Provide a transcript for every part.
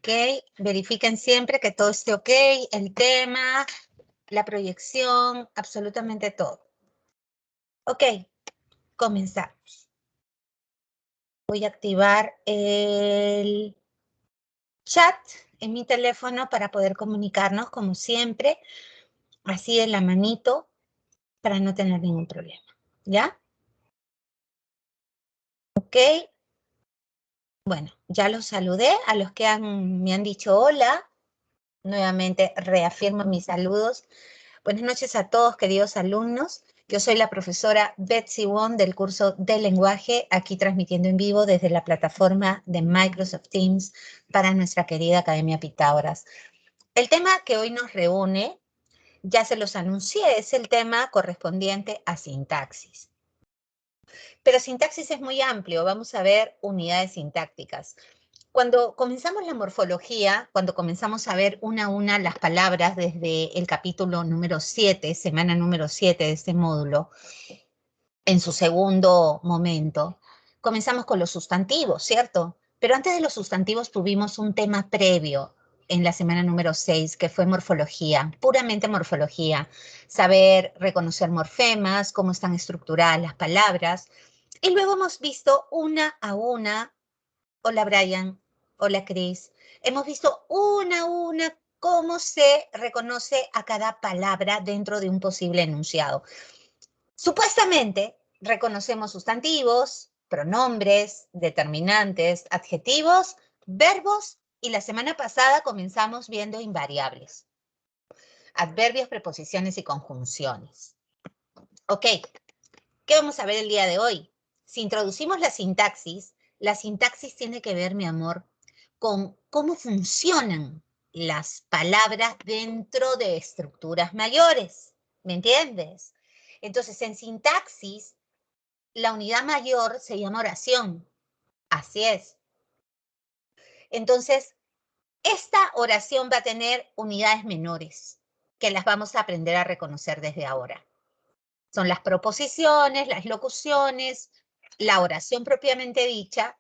Ok, verifiquen siempre que todo esté ok, el tema, la proyección, absolutamente todo. Ok, comenzamos. Voy a activar el chat en mi teléfono para poder comunicarnos como siempre, así de la manito, para no tener ningún problema. ¿Ya? Ok. Bueno, ya los saludé. A los que me han dicho hola, nuevamente reafirmo mis saludos. Buenas noches a todos, queridos alumnos. Yo soy la profesora Betsy Wong del curso de lenguaje, aquí transmitiendo en vivo desde la plataforma de Microsoft Teams para nuestra querida Academia Pitágoras. El tema que hoy nos reúne, ya se los anuncié, es el tema correspondiente a sintaxis. Pero sintaxis es muy amplio, vamos a ver unidades sintácticas. Cuando comenzamos la morfología, cuando comenzamos a ver una a una las palabras desde el capítulo número 7, semana número 7 de este módulo, en su segundo momento, comenzamos con los sustantivos, ¿cierto? Pero antes de los sustantivos tuvimos un tema previo en la semana número 6, que fue morfología, puramente morfología, saber reconocer morfemas, cómo están estructuradas las palabras, y luego hemos visto una a una. Hola Brian, hola Chris. Hemos visto una a una cómo se reconoce a cada palabra dentro de un posible enunciado. Supuestamente reconocemos sustantivos, pronombres, determinantes, adjetivos, verbos y la semana pasada comenzamos viendo invariables. Adverbios, preposiciones y conjunciones. Ok, ¿qué vamos a ver el día de hoy? Si introducimos la sintaxis tiene que ver, mi amor, con cómo funcionan las palabras dentro de estructuras mayores. ¿Me entiendes? Entonces, en sintaxis, la unidad mayor se llama oración. Así es. Entonces, esta oración va a tener unidades menores, que las vamos a aprender a reconocer desde ahora. Son las proposiciones, las locuciones, la oración propiamente dicha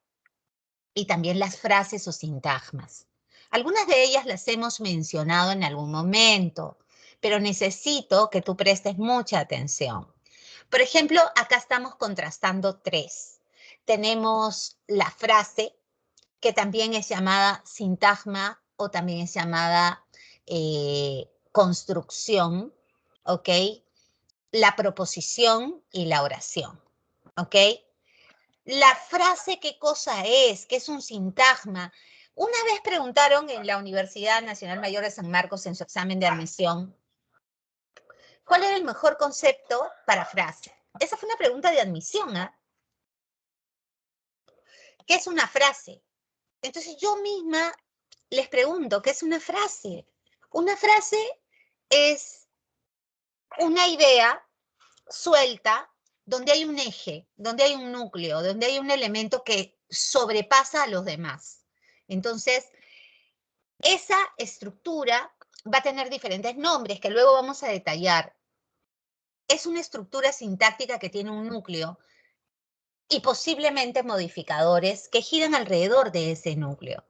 y también las frases o sintagmas. Algunas de ellas las hemos mencionado en algún momento, pero necesito que tú prestes mucha atención. Por ejemplo, acá estamos contrastando tres. Tenemos la frase, que también es llamada sintagma o también es llamada construcción, ¿ok? La proposición y la oración, ¿ok? La frase, ¿qué cosa es? ¿Qué es un sintagma? Una vez preguntaron en la Universidad Nacional Mayor de San Marcos en su examen de admisión, ¿cuál era el mejor concepto para frase? Esa fue una pregunta de admisión, ¿ah? ¿Qué es una frase? Entonces yo misma les pregunto, ¿qué es una frase? Una frase es una idea suelta donde hay un eje, donde hay un núcleo, donde hay un elemento que sobrepasa a los demás. Entonces, esa estructura va a tener diferentes nombres que luego vamos a detallar. Es una estructura sintáctica que tiene un núcleo y posiblemente modificadores que giran alrededor de ese núcleo.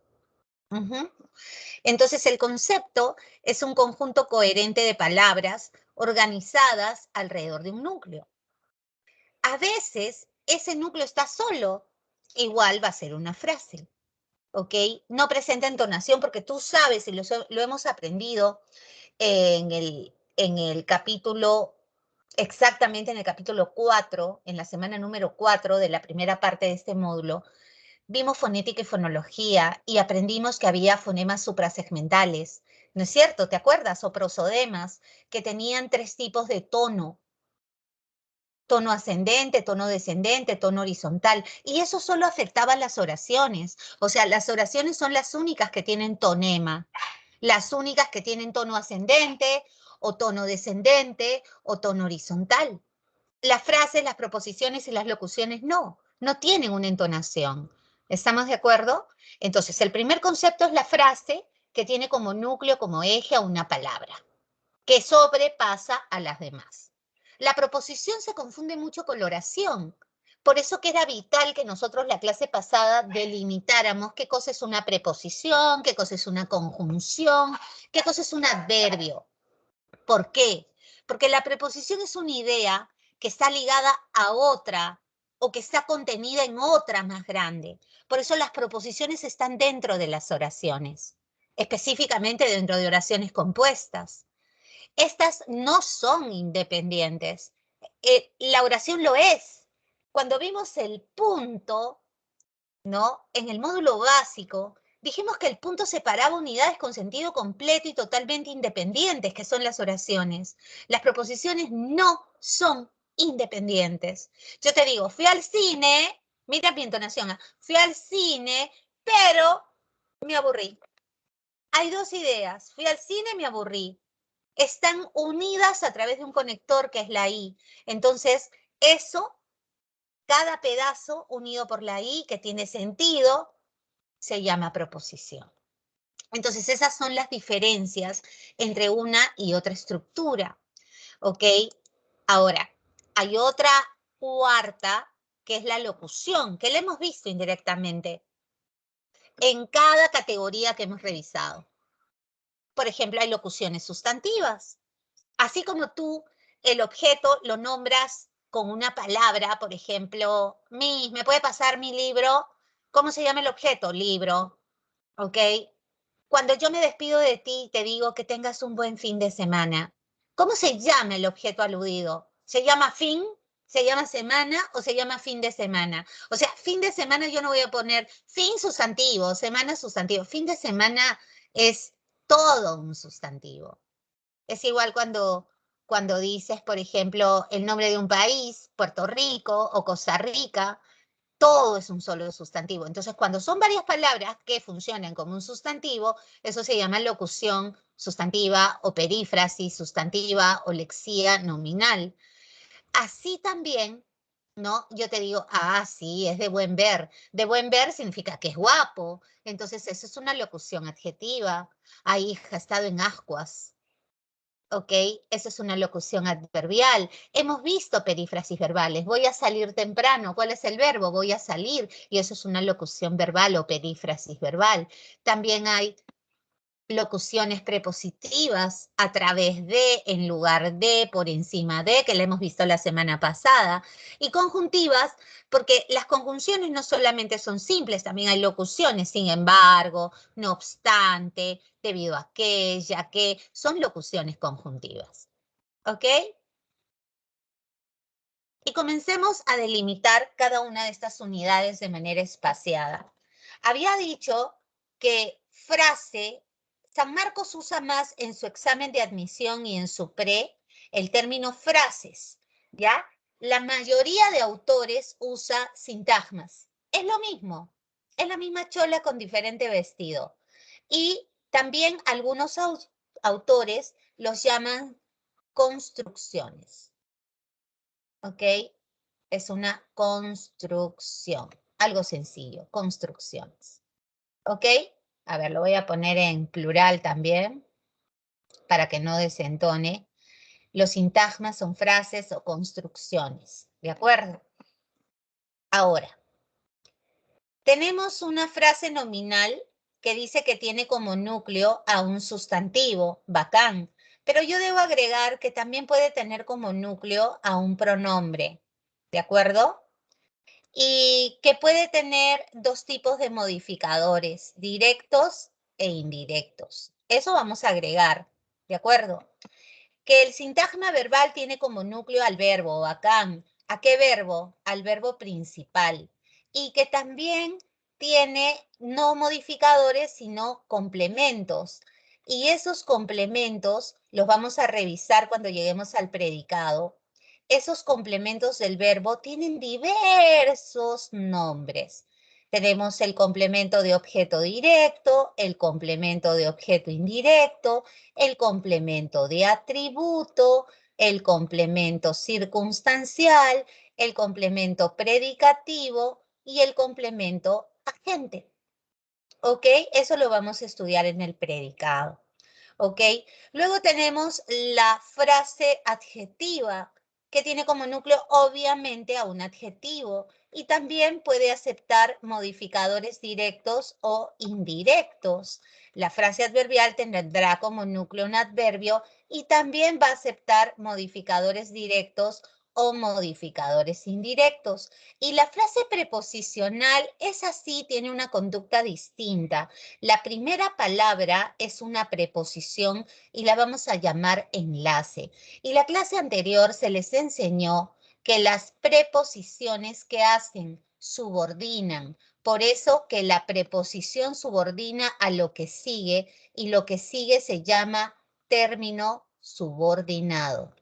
Entonces, el concepto es un conjunto coherente de palabras organizadas alrededor de un núcleo. A veces, ese núcleo está solo, igual va a ser una frase, ¿ok? No presenta entonación porque tú sabes, y lo hemos aprendido en el capítulo, exactamente en el capítulo 4, en la semana número 4 de la primera parte de este módulo, vimos fonética y fonología y aprendimos que había fonemas suprasegmentales, ¿no es cierto? ¿Te acuerdas? O prosodemas que tenían tres tipos de tono. Tono ascendente, tono descendente, tono horizontal. Y eso solo afectaba las oraciones. O sea, las oraciones son las únicas que tienen tonema, las únicas que tienen tono ascendente o tono descendente o tono horizontal. Las frases, las proposiciones y las locuciones no tienen una entonación. ¿Estamos de acuerdo? Entonces, el primer concepto es la frase que tiene como núcleo, como eje a una palabra, que sobrepasa a las demás. La proposición se confunde mucho con la oración, Por eso que era vital que nosotros la clase pasada delimitáramos qué cosa es una preposición, qué cosa es una conjunción, qué cosa es un adverbio. ¿Por qué? Porque la preposición es una idea que está ligada a otra o que está contenida en otra más grande. Por eso las proposiciones están dentro de las oraciones, específicamente dentro de oraciones compuestas. Estas no son independientes. La oración lo es. Cuando vimos el punto, ¿no? En el módulo básico, dijimos que el punto separaba unidades con sentido completo y totalmente independientes, que son las oraciones. Las proposiciones no son independientes. Yo te digo, fui al cine, mira mi entonación, fui al cine, pero me aburrí. Hay dos ideas, fui al cine, me aburrí. Están unidas a través de un conector que es la I. Entonces, eso, cada pedazo unido por la I, que tiene sentido, se llama proposición. Entonces, esas son las diferencias entre una y otra estructura, ¿ok? Ahora, hay otra cuarta, que es la locución, que la hemos visto indirectamente en cada categoría que hemos revisado. Por ejemplo, hay locuciones sustantivas. Así como tú el objeto lo nombras con una palabra, por ejemplo, ¿me puede pasar mi libro? ¿Cómo se llama el objeto? Libro, ¿ok? Cuando yo me despido de ti, te digo que tengas un buen fin de semana. ¿Cómo se llama el objeto aludido? ¿Se llama fin? ¿Se llama semana o se llama fin de semana? O sea, fin de semana yo no voy a poner fin sustantivo, semana sustantivo. Fin de semana es todo un sustantivo. Es igual cuando dices, por ejemplo, el nombre de un país, Puerto Rico o Costa Rica, todo es un solo sustantivo. Entonces, cuando son varias palabras que funcionan como un sustantivo, eso se llama locución sustantiva o perífrasis sustantiva o lexía nominal. Así también, ¿no? Yo te digo, sí, es de buen ver. De buen ver significa que es guapo. Entonces, eso es una locución adjetiva. Ha estado en ascuas. ¿Ok? Eso es una locución adverbial. Hemos visto perífrasis verbales. Voy a salir temprano. ¿Cuál es el verbo? Voy a salir. Y eso es una locución verbal o perífrasis verbal. También hay locuciones prepositivas a través de, en lugar de, por encima de, que la hemos visto la semana pasada, y conjuntivas, porque las conjunciones no solamente son simples, también hay locuciones, sin embargo, no obstante, debido a que, ya que, son locuciones conjuntivas. ¿Ok? Y comencemos a delimitar cada una de estas unidades de manera espaciada. Había dicho que frase, San Marcos usa más en su examen de admisión y en su pre el término frases, ¿ya? La mayoría de autores usa sintagmas. Es lo mismo, es la misma chola con diferente vestido. Y también algunos autores los llaman construcciones. ¿Ok? Es una construcción, algo sencillo, construcciones. ¿Ok? A ver, lo voy a poner en plural también para que no desentone. Los sintagmas son frases o construcciones, ¿de acuerdo? Ahora, tenemos una frase nominal que dice que tiene como núcleo a un sustantivo, bacán, pero yo debo agregar que también puede tener como núcleo a un pronombre, ¿de acuerdo? Y que puede tener dos tipos de modificadores, directos e indirectos. Eso vamos a agregar, ¿de acuerdo? Que el sintagma verbal tiene como núcleo al verbo, bacán. ¿A qué verbo? Al verbo principal. Y que también tiene no modificadores, sino complementos. Y esos complementos los vamos a revisar cuando lleguemos al predicado. Esos complementos del verbo tienen diversos nombres. Tenemos el complemento de objeto directo, el complemento de objeto indirecto, el complemento de atributo, el complemento circunstancial, el complemento predicativo y el complemento agente. ¿Ok? Eso lo vamos a estudiar en el predicado. ¿Ok? Luego tenemos la frase adjetiva, que tiene como núcleo obviamente a un adjetivo y también puede aceptar modificadores directos o indirectos. La frase adverbial tendrá como núcleo un adverbio y también va a aceptar modificadores directos o modificadores indirectos. Y la frase preposicional es así, tiene una conducta distinta. La primera palabra es una preposición y la vamos a llamar enlace. Y la clase anterior se les enseñó que las preposiciones que hacen subordinan. Por eso que la preposición subordina a lo que sigue y lo que sigue se llama término subordinado.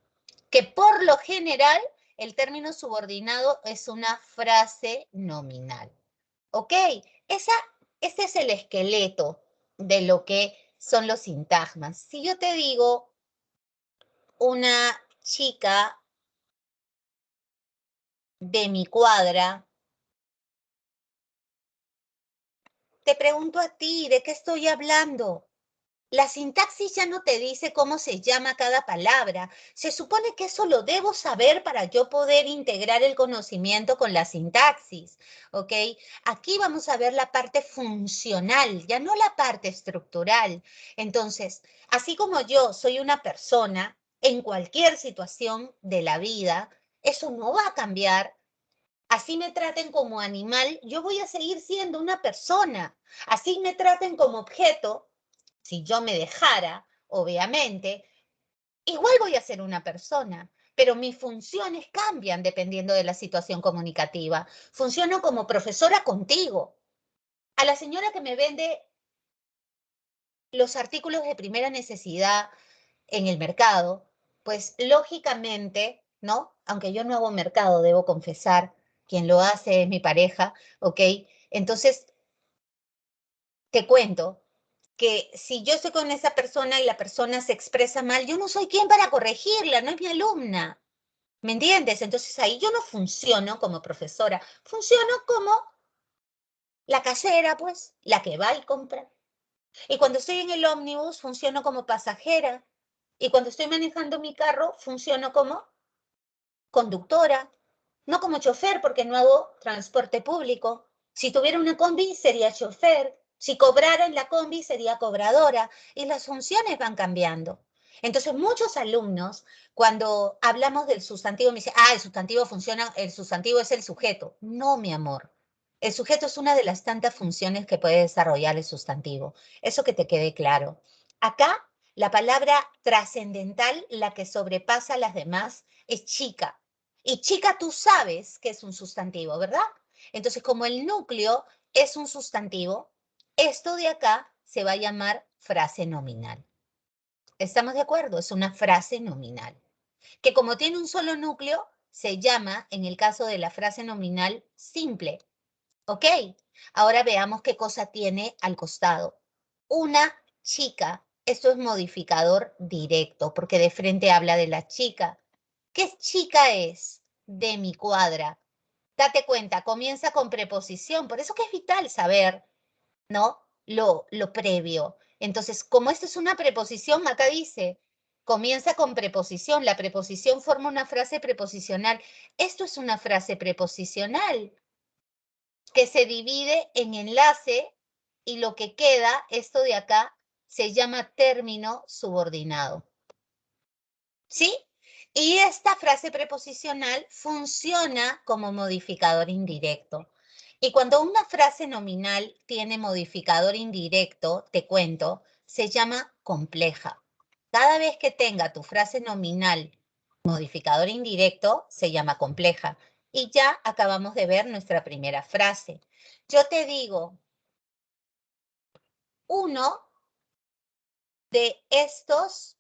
Que por lo general el término subordinado es una frase nominal. ¿Ok? Este es el esqueleto de lo que son los sintagmas. Si yo te digo una chica de mi cuadra, te pregunto a ti, ¿de qué estoy hablando? La sintaxis ya no te dice cómo se llama cada palabra. Se supone que eso lo debo saber para yo poder integrar el conocimiento con la sintaxis, ¿ok? Aquí vamos a ver la parte funcional, ya no la parte estructural. Entonces, así como yo soy una persona en cualquier situación de la vida, eso no va a cambiar. Así me traten como animal, yo voy a seguir siendo una persona. Así me traten como objeto, si yo me dejara, obviamente, igual voy a ser una persona, pero mis funciones cambian dependiendo de la situación comunicativa. Funciono como profesora contigo. A la señora que me vende los artículos de primera necesidad en el mercado, pues lógicamente, ¿no? Aunque yo no hago mercado, debo confesar, quien lo hace es mi pareja, ¿ok? Entonces, te cuento que si yo estoy con esa persona y la persona se expresa mal, yo no soy quien para corregirla, no es mi alumna. ¿Me entiendes? Entonces ahí yo no funciono como profesora, funciono como la casera, pues, la que va y compra. Y cuando estoy en el ómnibus, funciono como pasajera. Y cuando estoy manejando mi carro, funciono como conductora, no como chofer porque no hago transporte público. Si tuviera una combi, sería chofer. Si cobrara en la combi, sería cobradora. Y las funciones van cambiando. Entonces, muchos alumnos, cuando hablamos del sustantivo, me dicen, el sustantivo funciona, el sustantivo es el sujeto. No, mi amor. El sujeto es una de las tantas funciones que puede desarrollar el sustantivo. Eso que te quede claro. Acá, la palabra trascendental, la que sobrepasa a las demás, es chica. Y chica, tú sabes que es un sustantivo, ¿verdad? Entonces, como el núcleo es un sustantivo, esto de acá se va a llamar frase nominal. ¿Estamos de acuerdo? Es una frase nominal. Que como tiene un solo núcleo, se llama, en el caso de la frase nominal, simple. ¿Ok? Ahora veamos qué cosa tiene al costado. Una chica. Esto es modificador directo, porque de frente habla de la chica. ¿Qué chica es? De mi cuadra. Date cuenta, comienza con preposición, por eso que es vital saber, ¿no? Lo previo. Entonces, como esto es una preposición, acá dice, comienza con preposición, la preposición forma una frase preposicional. Esto es una frase preposicional que se divide en enlace y lo que queda, esto de acá, se llama término subordinado. ¿Sí? Y esta frase preposicional funciona como modificador indirecto. Y cuando una frase nominal tiene modificador indirecto, te cuento, se llama compleja. Cada vez que tenga tu frase nominal modificador indirecto, se llama compleja. Y ya acabamos de ver nuestra primera frase. Yo te digo, uno de estos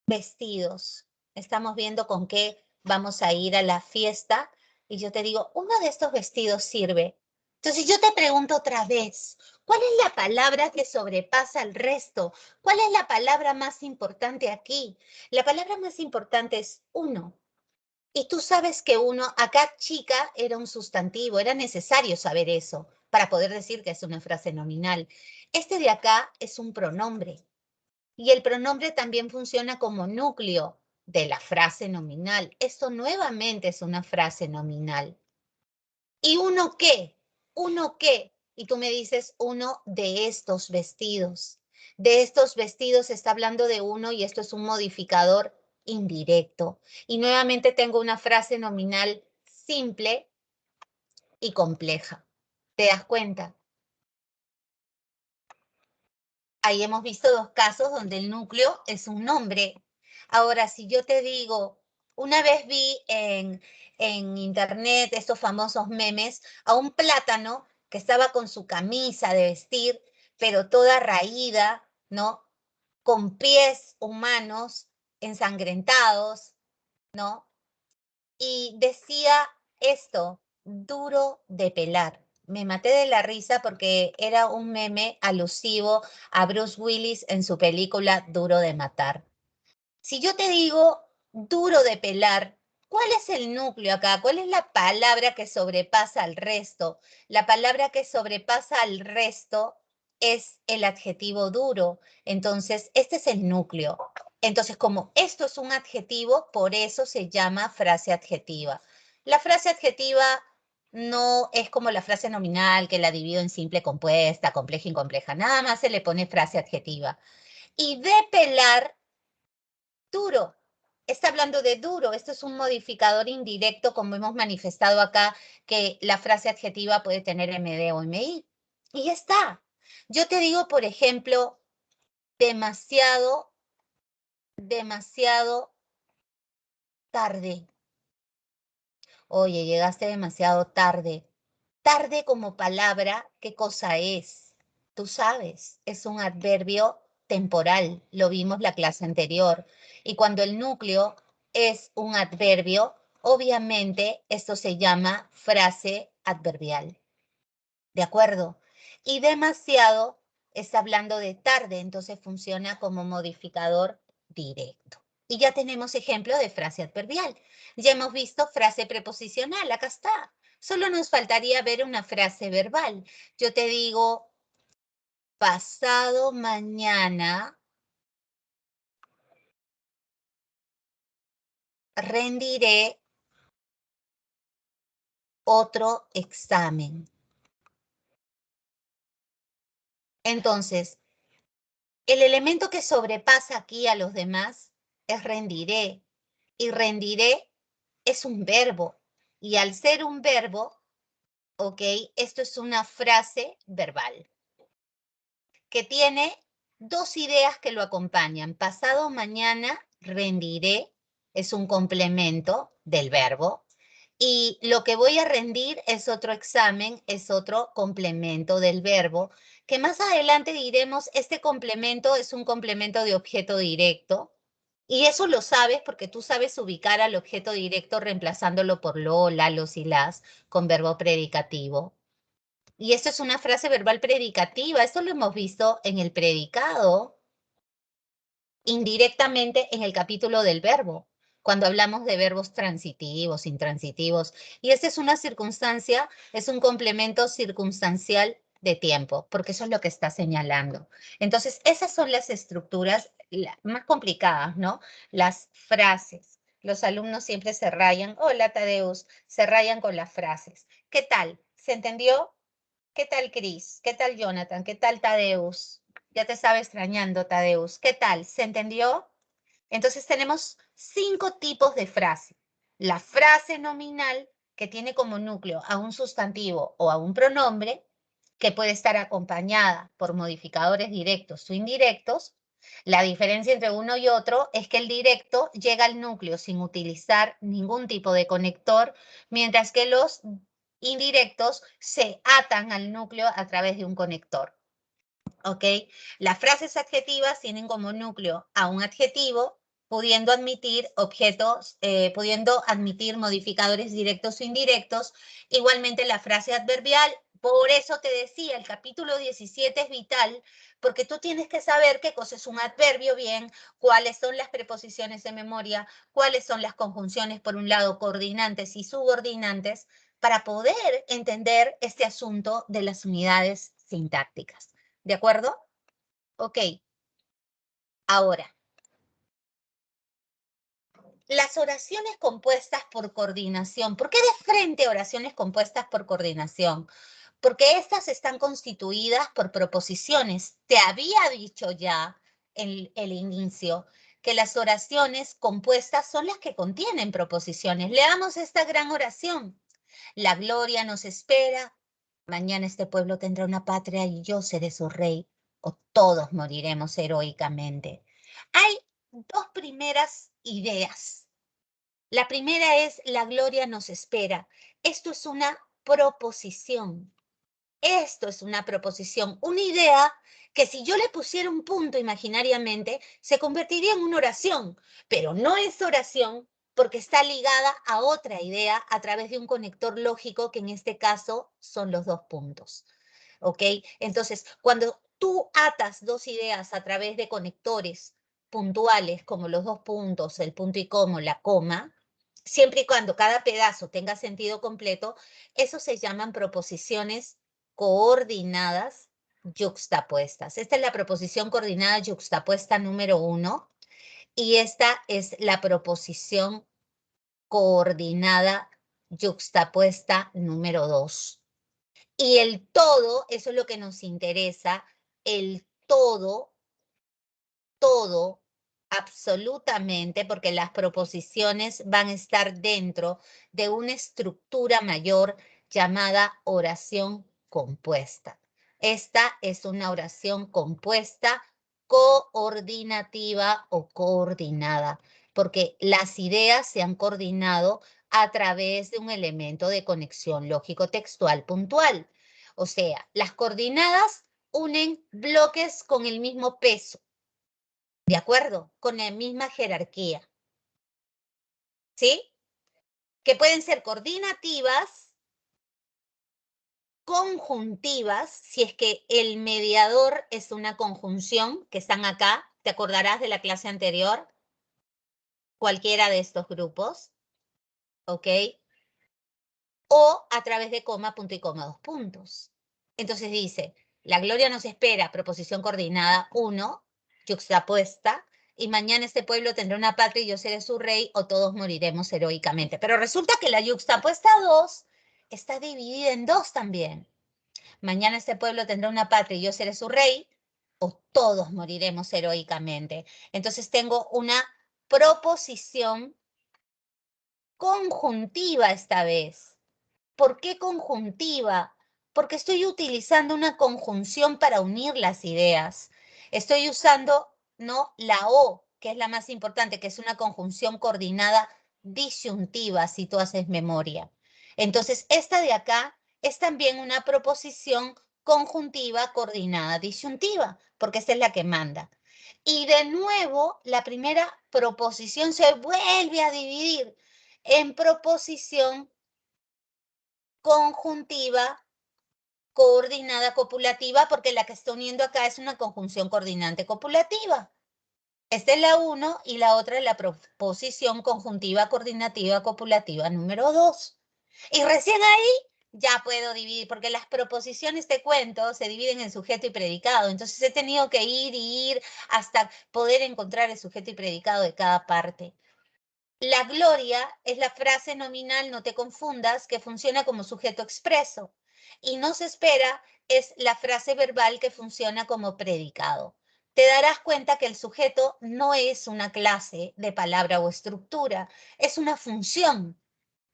vestidos. Estamos viendo con qué vamos a ir a la fiesta y yo te digo, uno de estos vestidos sirve. Entonces yo te pregunto otra vez, ¿cuál es la palabra que sobrepasa al resto? ¿Cuál es la palabra más importante aquí? La palabra más importante es uno. Y tú sabes que uno, acá chica era un sustantivo, era necesario saber eso para poder decir que es una frase nominal. Este de acá es un pronombre. Y el pronombre también funciona como núcleo. de la frase nominal. Esto nuevamente es una frase nominal. ¿Y uno qué? ¿Uno qué? Y tú me dices, uno de estos vestidos. De estos vestidos está hablando de uno y esto es un modificador indirecto. Y nuevamente tengo una frase nominal simple y compleja. ¿Te das cuenta? Ahí hemos visto dos casos donde el núcleo es un nombre. Ahora, si yo te digo, una vez vi en internet estos famosos memes a un plátano que estaba con su camisa de vestir, pero toda raída, ¿no? Con pies humanos ensangrentados, ¿no? Y decía esto, duro de pelar. Me maté de la risa porque era un meme alusivo a Bruce Willis en su película Duro de matar. Si yo te digo duro de pelar, ¿cuál es el núcleo acá? ¿Cuál es la palabra que sobrepasa al resto? La palabra que sobrepasa al resto es el adjetivo duro. Entonces, este es el núcleo. Entonces, como esto es un adjetivo, por eso se llama frase adjetiva. La frase adjetiva no es como la frase nominal que la divido en simple, compuesta, compleja, incompleja. Nada más se le pone frase adjetiva. Y de pelar, duro. Está hablando de duro. Esto es un modificador indirecto, como hemos manifestado acá, que la frase adjetiva puede tener MD o MI. Y ya está. Yo te digo, por ejemplo, demasiado, demasiado tarde. Oye, llegaste demasiado tarde. Tarde como palabra, ¿qué cosa es? Tú sabes, es un adverbio temporal. Lo vimos la clase anterior. Y cuando el núcleo es un adverbio, obviamente esto se llama frase adverbial. ¿De acuerdo? Y demasiado está hablando de tarde, entonces funciona como modificador directo. Y ya tenemos ejemplo de frase adverbial. Ya hemos visto frase preposicional, acá está. Solo nos faltaría ver una frase verbal. Yo te digo, pasado mañana rendiré otro examen. Entonces, el elemento que sobrepasa aquí a los demás es rendiré. Y rendiré es un verbo. Y al ser un verbo, ¿ok? Esto es una frase verbal que tiene dos ideas que lo acompañan. Pasado mañana rendiré es un complemento del verbo. Y lo que voy a rendir es otro examen, es otro complemento del verbo, que más adelante diremos, este complemento es un complemento de objeto directo. Y eso lo sabes porque tú sabes ubicar al objeto directo reemplazándolo por lo, la, los y las con verbo predicativo. Y esto es una frase verbal predicativa. Esto lo hemos visto en el predicado, indirectamente en el capítulo del verbo, cuando hablamos de verbos transitivos, intransitivos. Y esta es una circunstancia, es un complemento circunstancial de tiempo, porque eso es lo que está señalando. Entonces, esas son las estructuras más complicadas, ¿no? Las frases. Los alumnos siempre se rayan, hola Tadeus, se rayan con las frases. ¿Qué tal? ¿Se entendió? ¿Qué tal, Cris? ¿Qué tal, Jonathan? ¿Qué tal, Tadeus? Ya te estaba extrañando, Tadeus. ¿Qué tal? ¿Se entendió? Entonces tenemos 5 tipos de frase. La frase nominal, que tiene como núcleo a un sustantivo o a un pronombre, que puede estar acompañada por modificadores directos o indirectos. La diferencia entre uno y otro es que el directo llega al núcleo sin utilizar ningún tipo de conector, mientras que los indirectos se atan al núcleo a través de un conector. ¿Ok? Las frases adjetivas tienen como núcleo a un adjetivo, pudiendo admitir objetos, pudiendo admitir modificadores directos o indirectos. Igualmente la frase adverbial, por eso te decía, el capítulo 17 es vital, porque tú tienes que saber qué cosa es un adverbio bien, cuáles son las preposiciones de memoria, cuáles son las conjunciones, por un lado, coordinantes y subordinantes, para poder entender este asunto de las unidades sintácticas. ¿De acuerdo? Ok. Ahora, las oraciones compuestas por coordinación. ¿Por qué de frente oraciones compuestas por coordinación? Porque estas están constituidas por proposiciones. Te había dicho ya en el inicio que las oraciones compuestas son las que contienen proposiciones. Leamos esta gran oración. La gloria nos espera. Mañana este pueblo tendrá una patria y yo seré su rey, o todos moriremos heroicamente. Hay dos primeras ideas. La primera es la gloria nos espera. Esto es una proposición. Esto es una proposición, una idea que si yo le pusiera un punto imaginariamente, se convertiría en una oración, pero no es oración porque está ligada a otra idea a través de un conector lógico, que en este caso son los dos puntos. ¿Ok? Entonces, cuando tú atas dos ideas a través de conectores puntuales, como los dos puntos, el punto y coma, la coma, siempre y cuando cada pedazo tenga sentido completo, eso se llaman proposiciones coordinadas yuxtapuestas. Esta es la proposición coordinada yuxtapuesta número 1 y esta es la proposición coordinada yuxtapuesta número 2. Y el todo, eso es lo que nos interesa, el todo, absolutamente, porque las proposiciones van a estar dentro de una estructura mayor llamada oración compuesta. Esta es una oración compuesta coordinativa o coordinada, porque las ideas se han coordinado a través de un elemento de conexión lógico-textual puntual. O sea, las coordinadas unen bloques con el mismo peso. ¿De acuerdo? Con la misma jerarquía. ¿Sí? Que pueden ser coordinativas, conjuntivas, si es que el mediador es una conjunción, que están acá, te acordarás de la clase anterior, cualquiera de estos grupos, ¿ok? O a través de coma, punto y coma, dos puntos. Entonces dice, la gloria nos espera, proposición coordinada 1, yuxtapuesta, y mañana este pueblo tendrá una patria y yo seré su rey, o todos moriremos heroicamente. Pero resulta que la yuxtapuesta 2 está dividida en dos también. Mañana este pueblo tendrá una patria y yo seré su rey, o todos moriremos heroicamente. Entonces tengo una proposición conjuntiva esta vez. ¿Por qué conjuntiva? Porque estoy utilizando una conjunción para unir las ideas. Estoy usando, no, la O, que es la más importante, que es una conjunción coordinada disyuntiva, si tú haces memoria. Entonces, esta de acá es también una proposición conjuntiva coordinada disyuntiva, porque esta es la que manda. Y de nuevo, la primera proposición se vuelve a dividir en proposición conjuntiva, coordinada, copulativa, porque la que está uniendo acá es una conjunción coordinante copulativa. Esta es la 1 y la otra es la proposición conjuntiva, coordinativa, copulativa número 2. Y recién ahí ya puedo dividir, porque las proposiciones, te cuento, se dividen en sujeto y predicado. Entonces he tenido que ir hasta poder encontrar el sujeto y predicado de cada parte. La gloria es la frase nominal, no te confundas, que funciona como sujeto expreso. Y no se espera es la frase verbal que funciona como predicado. Te darás cuenta que el sujeto no es una clase de palabra o estructura, es una función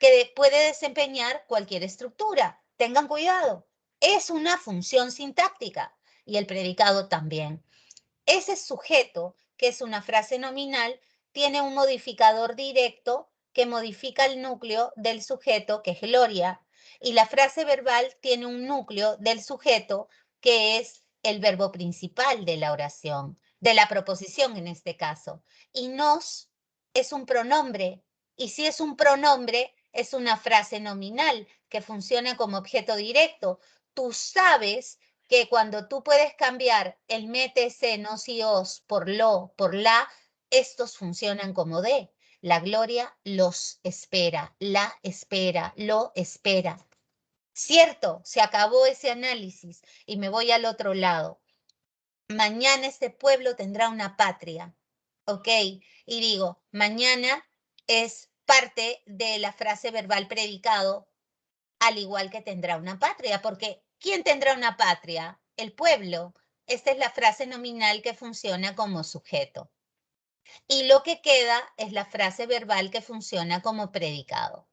que puede desempeñar cualquier estructura. Tengan cuidado, es una función sintáctica y el predicado también. Ese sujeto, que es una frase nominal, tiene un modificador directo que modifica el núcleo del sujeto, que es gloria, y la frase verbal tiene un núcleo del sujeto, que es el verbo principal de la oración, de la proposición en este caso. Y nos es un pronombre, y si es un pronombre, es una frase nominal que funciona como objeto directo. Tú sabes que cuando tú puedes cambiar el mete, se, nos y os por lo, por la, estos funcionan como de. La gloria los espera, la espera, lo espera. Cierto, se acabó ese análisis y me voy al otro lado. Mañana este pueblo tendrá una patria, ¿ok? Y digo, mañana es parte de la frase verbal predicado, al igual que tendrá una patria, porque ¿quién tendrá una patria? El pueblo. Esta es la frase nominal que funciona como sujeto. Y lo que queda es la frase verbal que funciona como predicado.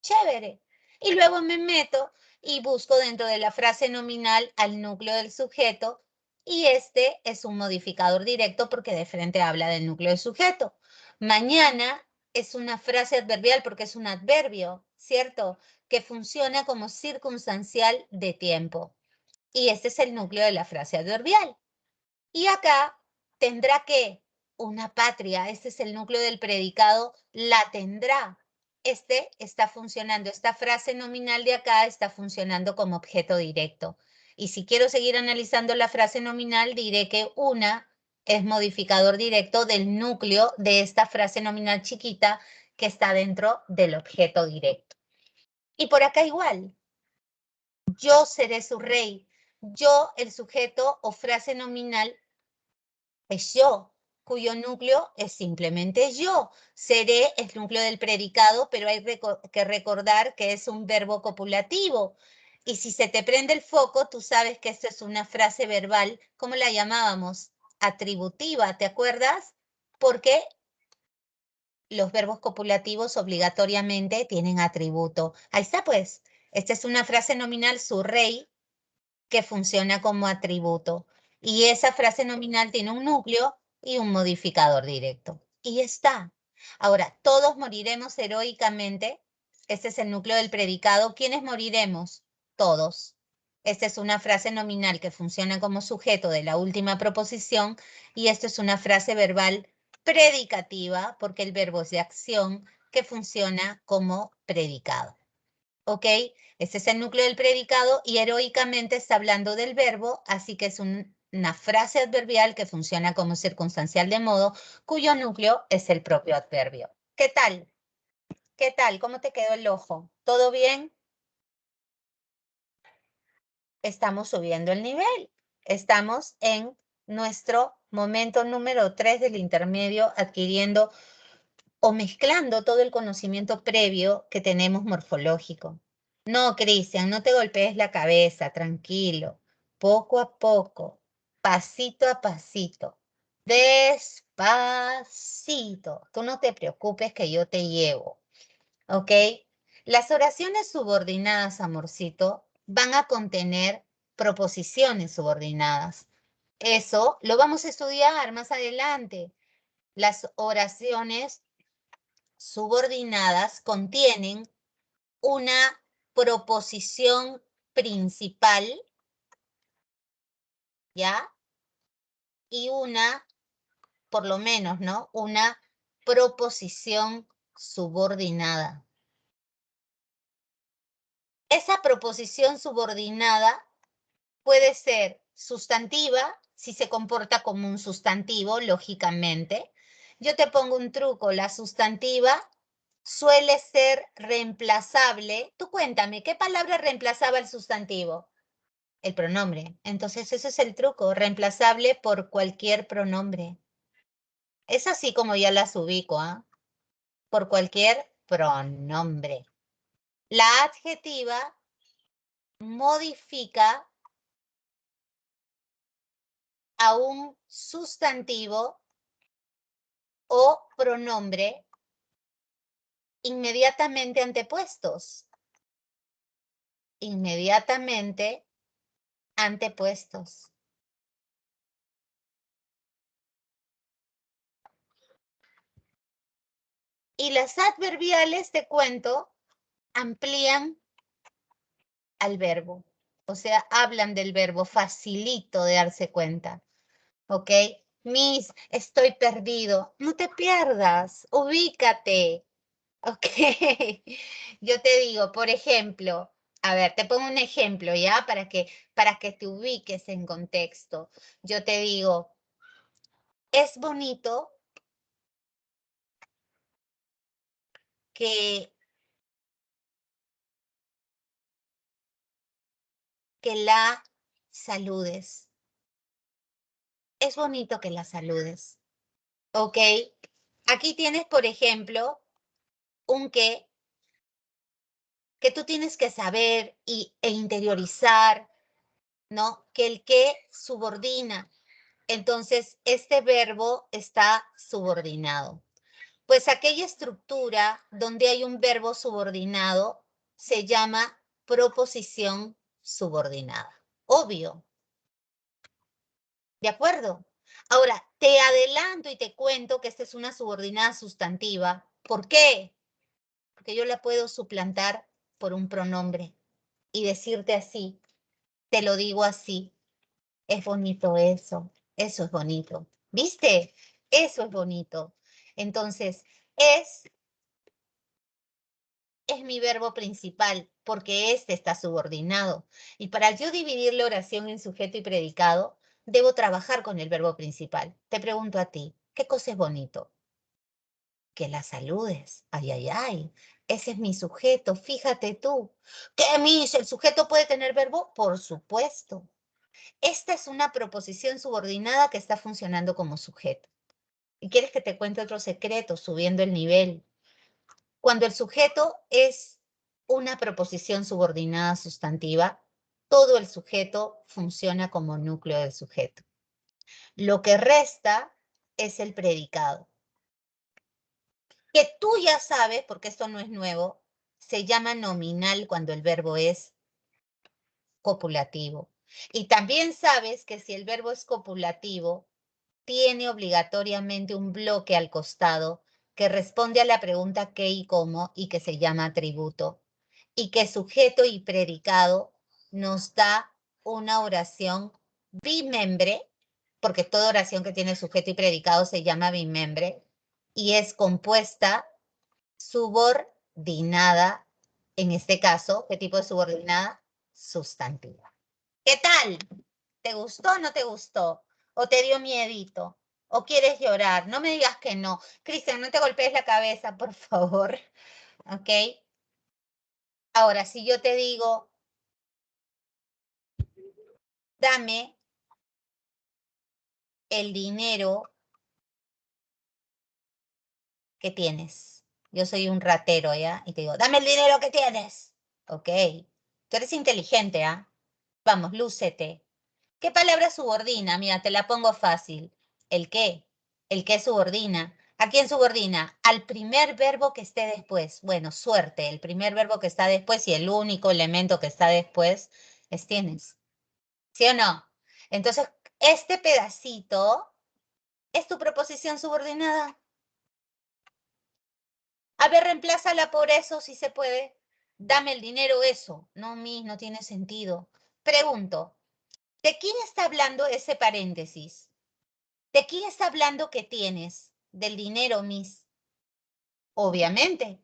Chévere. Y luego me meto y busco dentro de la frase nominal al núcleo del sujeto, y este es un modificador directo porque de frente habla del núcleo del sujeto. Mañana es una frase adverbial porque es un adverbio, ¿cierto? Que funciona como circunstancial de tiempo. Y este es el núcleo de la frase adverbial. Y acá tendrá que una patria, este es el núcleo del predicado, la tendrá. Este está funcionando, esta frase nominal de acá está funcionando como objeto directo. Y si quiero seguir analizando la frase nominal, diré que una es modificador directo del núcleo de esta frase nominal chiquita que está dentro del objeto directo. Y por acá igual, yo seré su rey. Yo, el sujeto o frase nominal, es yo, cuyo núcleo es simplemente yo. Seré el núcleo del predicado, pero hay que recordar que es un verbo copulativo. Y si se te prende el foco, tú sabes que esto es una frase verbal, ¿cómo la llamábamos? Atributiva, ¿te acuerdas? Porque los verbos copulativos obligatoriamente tienen atributo. Ahí está, pues. Esta es una frase nominal, su rey, que funciona como atributo. Y esa frase nominal tiene un núcleo y un modificador directo. Y está. Ahora, todos moriremos heroicamente. Este es el núcleo del predicado. ¿Quiénes moriremos? Todos. Esta es una frase nominal que funciona como sujeto de la última proposición, y esto es una frase verbal predicativa porque el verbo es de acción que funciona como predicado. ¿Ok? Este es el núcleo del predicado y heroicamente está hablando del verbo, así que es una frase adverbial que funciona como circunstancial de modo, cuyo núcleo es el propio adverbio. ¿Qué tal? ¿Qué tal? ¿Cómo te quedó el ojo? ¿Todo bien? Estamos subiendo el nivel. Estamos en nuestro momento número 3 del intermedio, adquiriendo o mezclando todo el conocimiento previo que tenemos morfológico. No, Cristian, no te golpees la cabeza, tranquilo, poco a poco, pasito a pasito, despacito. Tú no te preocupes que yo te llevo, ¿ok? Las oraciones subordinadas, amorcito, van a contener proposiciones subordinadas. Eso lo vamos a estudiar más adelante. Las oraciones subordinadas contienen una proposición principal, ¿ya? Y una, por lo menos, ¿no? Una proposición subordinada. Esa proposición subordinada puede ser sustantiva, si se comporta como un sustantivo, lógicamente. Yo te pongo un truco, la sustantiva suele ser reemplazable. Tú cuéntame, ¿qué palabra reemplazaba el sustantivo? El pronombre. Entonces, ese es el truco, reemplazable por cualquier pronombre. Es así como ya las ubico, ¿ah? Por cualquier pronombre. La adjetiva modifica a un sustantivo o pronombre inmediatamente antepuestos. Inmediatamente antepuestos. Y las adverbiales, te cuento, amplían al verbo. O sea, hablan del verbo, facilito de darse cuenta. ¿Ok? Miss, estoy perdido. No te pierdas, ubícate. ¿Ok? Yo te digo, por ejemplo, a ver, te pongo un ejemplo, ¿ya? Para que te ubiques en contexto. Yo te digo, es bonito que, que la saludes. Es bonito que la saludes. ¿Ok? Aquí tienes, por ejemplo, un qué que tú tienes que saber e interiorizar, ¿no? Que el qué subordina. Entonces, este verbo está subordinado. Pues aquella estructura donde hay un verbo subordinado se llama proposición subordinada. Obvio. ¿De acuerdo? Ahora, te adelanto y te cuento que esta es una subordinada sustantiva. ¿Por qué? Porque yo la puedo suplantar por un pronombre y decirte así, te lo digo así. Es bonito eso, eso es bonito. ¿Viste? Eso es bonito. Entonces, es mi verbo principal, porque este está subordinado. Y para yo dividir la oración en sujeto y predicado, debo trabajar con el verbo principal. Te pregunto a ti, ¿qué cosa es bonito? Que la saludes. Ay, ay, ay. Ese es mi sujeto, fíjate tú. ¿Qué, Miss? ¿El sujeto puede tener verbo? Por supuesto. Esta es una proposición subordinada que está funcionando como sujeto. ¿Y quieres que te cuente otro secreto, subiendo el nivel? Cuando el sujeto es una proposición subordinada sustantiva, todo el sujeto funciona como núcleo del sujeto. Lo que resta es el predicado, que tú ya sabes, porque esto no es nuevo, se llama nominal cuando el verbo es copulativo. Y también sabes que si el verbo es copulativo, tiene obligatoriamente un bloque al costado que responde a la pregunta qué y cómo y que se llama atributo. Y que sujeto y predicado nos da una oración bimembre, porque toda oración que tiene sujeto y predicado se llama bimembre, y es compuesta subordinada, en este caso, ¿qué tipo de subordinada? Sustantiva. ¿Qué tal? ¿Te gustó o no te gustó? ¿O te dio miedito? ¿O quieres llorar? No me digas que no. Cristian, no te golpees la cabeza, por favor. ¿Ok? Ahora, si yo te digo, dame el dinero que tienes. Yo soy un ratero, ¿ya? Y te digo, dame el dinero que tienes. ¿Ok? Tú eres inteligente, ¿ah? Vamos, lúcete. ¿Qué palabra subordina? Mira, te la pongo fácil. ¿El qué? ¿El qué subordina? ¿A quién subordina? Al primer verbo que esté después. Bueno, suerte, el primer verbo que está después y el único elemento que está después es tienes. ¿Sí o no? Entonces, este pedacito es tu proposición subordinada. A ver, reemplázala por eso si se puede. Dame el dinero, eso. No, mis, no tiene sentido. Pregunto, ¿de quién está hablando ese paréntesis? ¿De quién está hablando que tienes? Del dinero, Miss. Obviamente.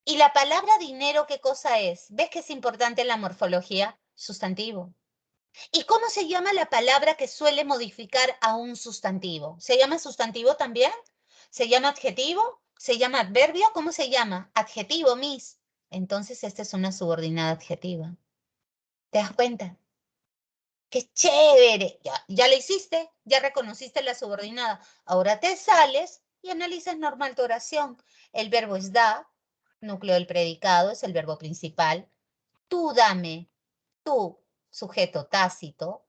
¿Y la palabra dinero qué cosa es? ¿Ves que es importante en la morfología? Sustantivo. ¿Y cómo se llama la palabra que suele modificar a un sustantivo? ¿Se llama sustantivo también? ¿Se llama adjetivo? ¿Se llama adverbio? ¿Cómo se llama? Adjetivo, Miss. Entonces esta es una subordinada adjetiva. ¿Te das cuenta? ¡Qué chévere! Ya lo hiciste, ya reconociste la subordinada. Ahora te sales y analizas normal tu oración. El verbo es da, núcleo del predicado, es el verbo principal. Tú dame, tú, sujeto tácito.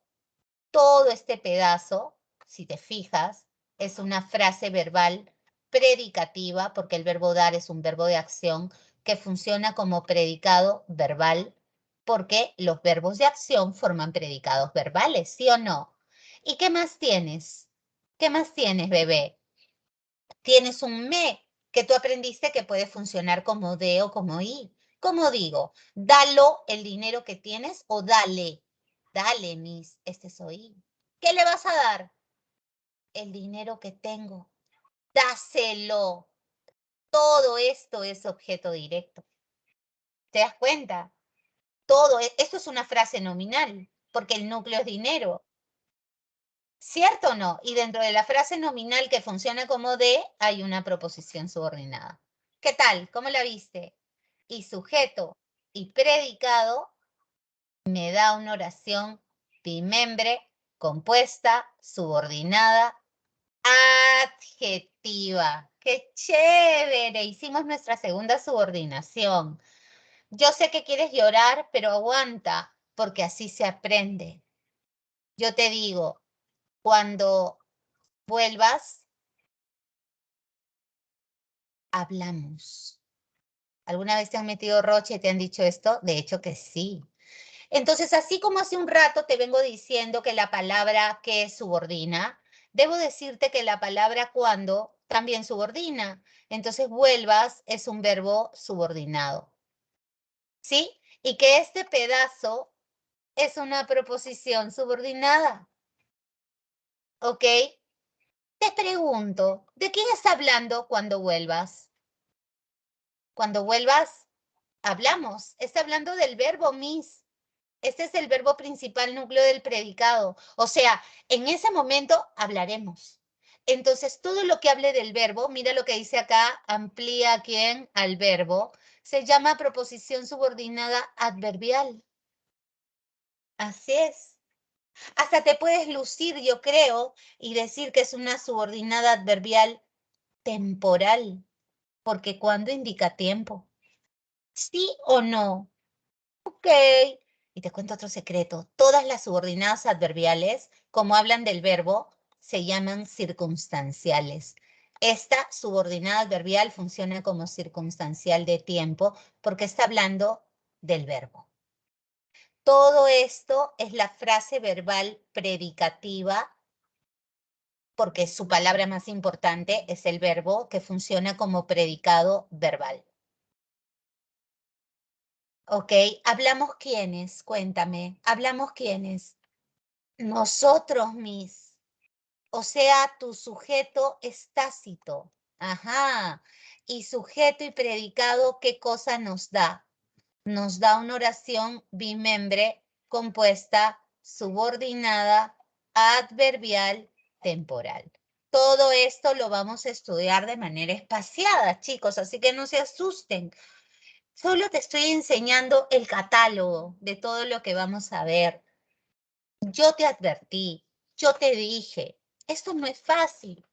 Todo este pedazo, si te fijas, es una frase verbal predicativa, porque el verbo dar es un verbo de acción que funciona como predicado verbal, porque los verbos de acción forman predicados verbales, ¿sí o no? ¿Y qué más tienes? ¿Qué más tienes, bebé? Tienes un me, que tú aprendiste que puede funcionar como de o como i. ¿Cómo digo? Dalo el dinero que tienes o dale. Dale, Miss, este soy. ¿Qué le vas a dar? El dinero que tengo. Dáselo. Todo esto es objeto directo. ¿Te das cuenta? Esto es una frase nominal, porque el núcleo es dinero. ¿Cierto o no? Y dentro de la frase nominal que funciona como de, hay una proposición subordinada. ¿Qué tal? ¿Cómo la viste? Y sujeto y predicado me da una oración bimembre, compuesta, subordinada, adjetiva. ¡Qué chévere! Hicimos nuestra segunda subordinación. Yo sé que quieres llorar, pero aguanta, porque así se aprende. Yo te digo, cuando vuelvas, hablamos. ¿Alguna vez te han metido roche y te han dicho esto? De hecho que sí. Entonces, así como hace un rato te vengo diciendo que la palabra que subordina, debo decirte que la palabra cuando también subordina. Entonces, vuelvas es un verbo subordinado. ¿Sí? Y que este pedazo es una proposición subordinada. ¿Ok? Te pregunto, ¿de quién está hablando cuando vuelvas? Cuando vuelvas, hablamos. Está hablando del verbo mis. Este es el verbo principal núcleo del predicado. O sea, en ese momento hablaremos. Entonces, todo lo que hable del verbo, mira lo que dice acá, amplía quién al verbo, se llama proposición subordinada adverbial. Así es. Hasta te puedes lucir, yo creo, y decir que es una subordinada adverbial temporal, porque cuando indica tiempo. ¿Sí o no? Ok. Y te cuento otro secreto. Todas las subordinadas adverbiales, como hablan del verbo, se llaman circunstanciales. Esta subordinada adverbial funciona como circunstancial de tiempo porque está hablando del verbo. Todo esto es la frase verbal predicativa porque su palabra más importante es el verbo que funciona como predicado verbal. ¿Ok? ¿Hablamos quiénes? Cuéntame. ¿Hablamos quiénes? Nosotros, mis. O sea, tu sujeto es tácito. Ajá. Y sujeto y predicado, ¿qué cosa nos da? Nos da una oración bimembre compuesta, subordinada, adverbial, temporal. Todo esto lo vamos a estudiar de manera espaciada, chicos, así que no se asusten. Solo te estoy enseñando el catálogo de todo lo que vamos a ver. Yo te advertí, yo te dije, esto no es fácil.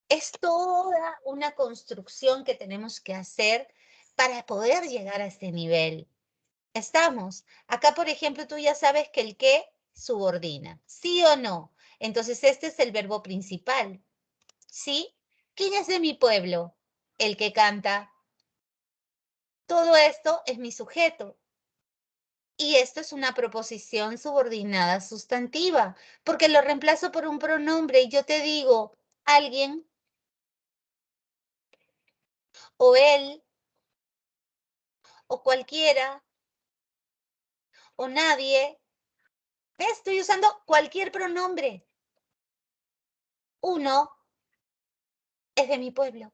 Es toda una construcción que tenemos que hacer para poder llegar a este nivel. Estamos. Acá, por ejemplo, tú ya sabes que el qué subordina, ¿sí o no? Entonces, este es el verbo principal, ¿sí? ¿Quién es de mi pueblo? El que canta. Todo esto es mi sujeto. Y esto es una proposición subordinada sustantiva, porque lo reemplazo por un pronombre y yo te digo, alguien, o él, o cualquiera, o nadie. ¿Ves? Estoy usando cualquier pronombre. Uno es de mi pueblo.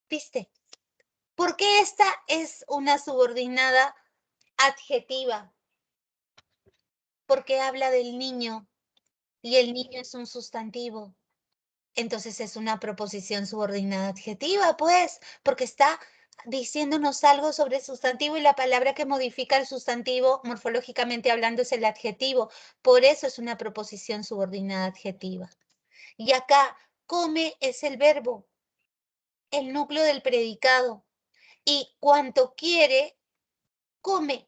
¿Viste? ¿Por qué esta es una subordinada adjetiva? Porque habla del niño y el niño es un sustantivo. Entonces es una proposición subordinada adjetiva, pues, porque está diciéndonos algo sobre el sustantivo y la palabra que modifica el sustantivo, morfológicamente hablando, es el adjetivo. Por eso es una proposición subordinada adjetiva. Y acá, come es el verbo, el núcleo del predicado. Y cuanto quiere, come.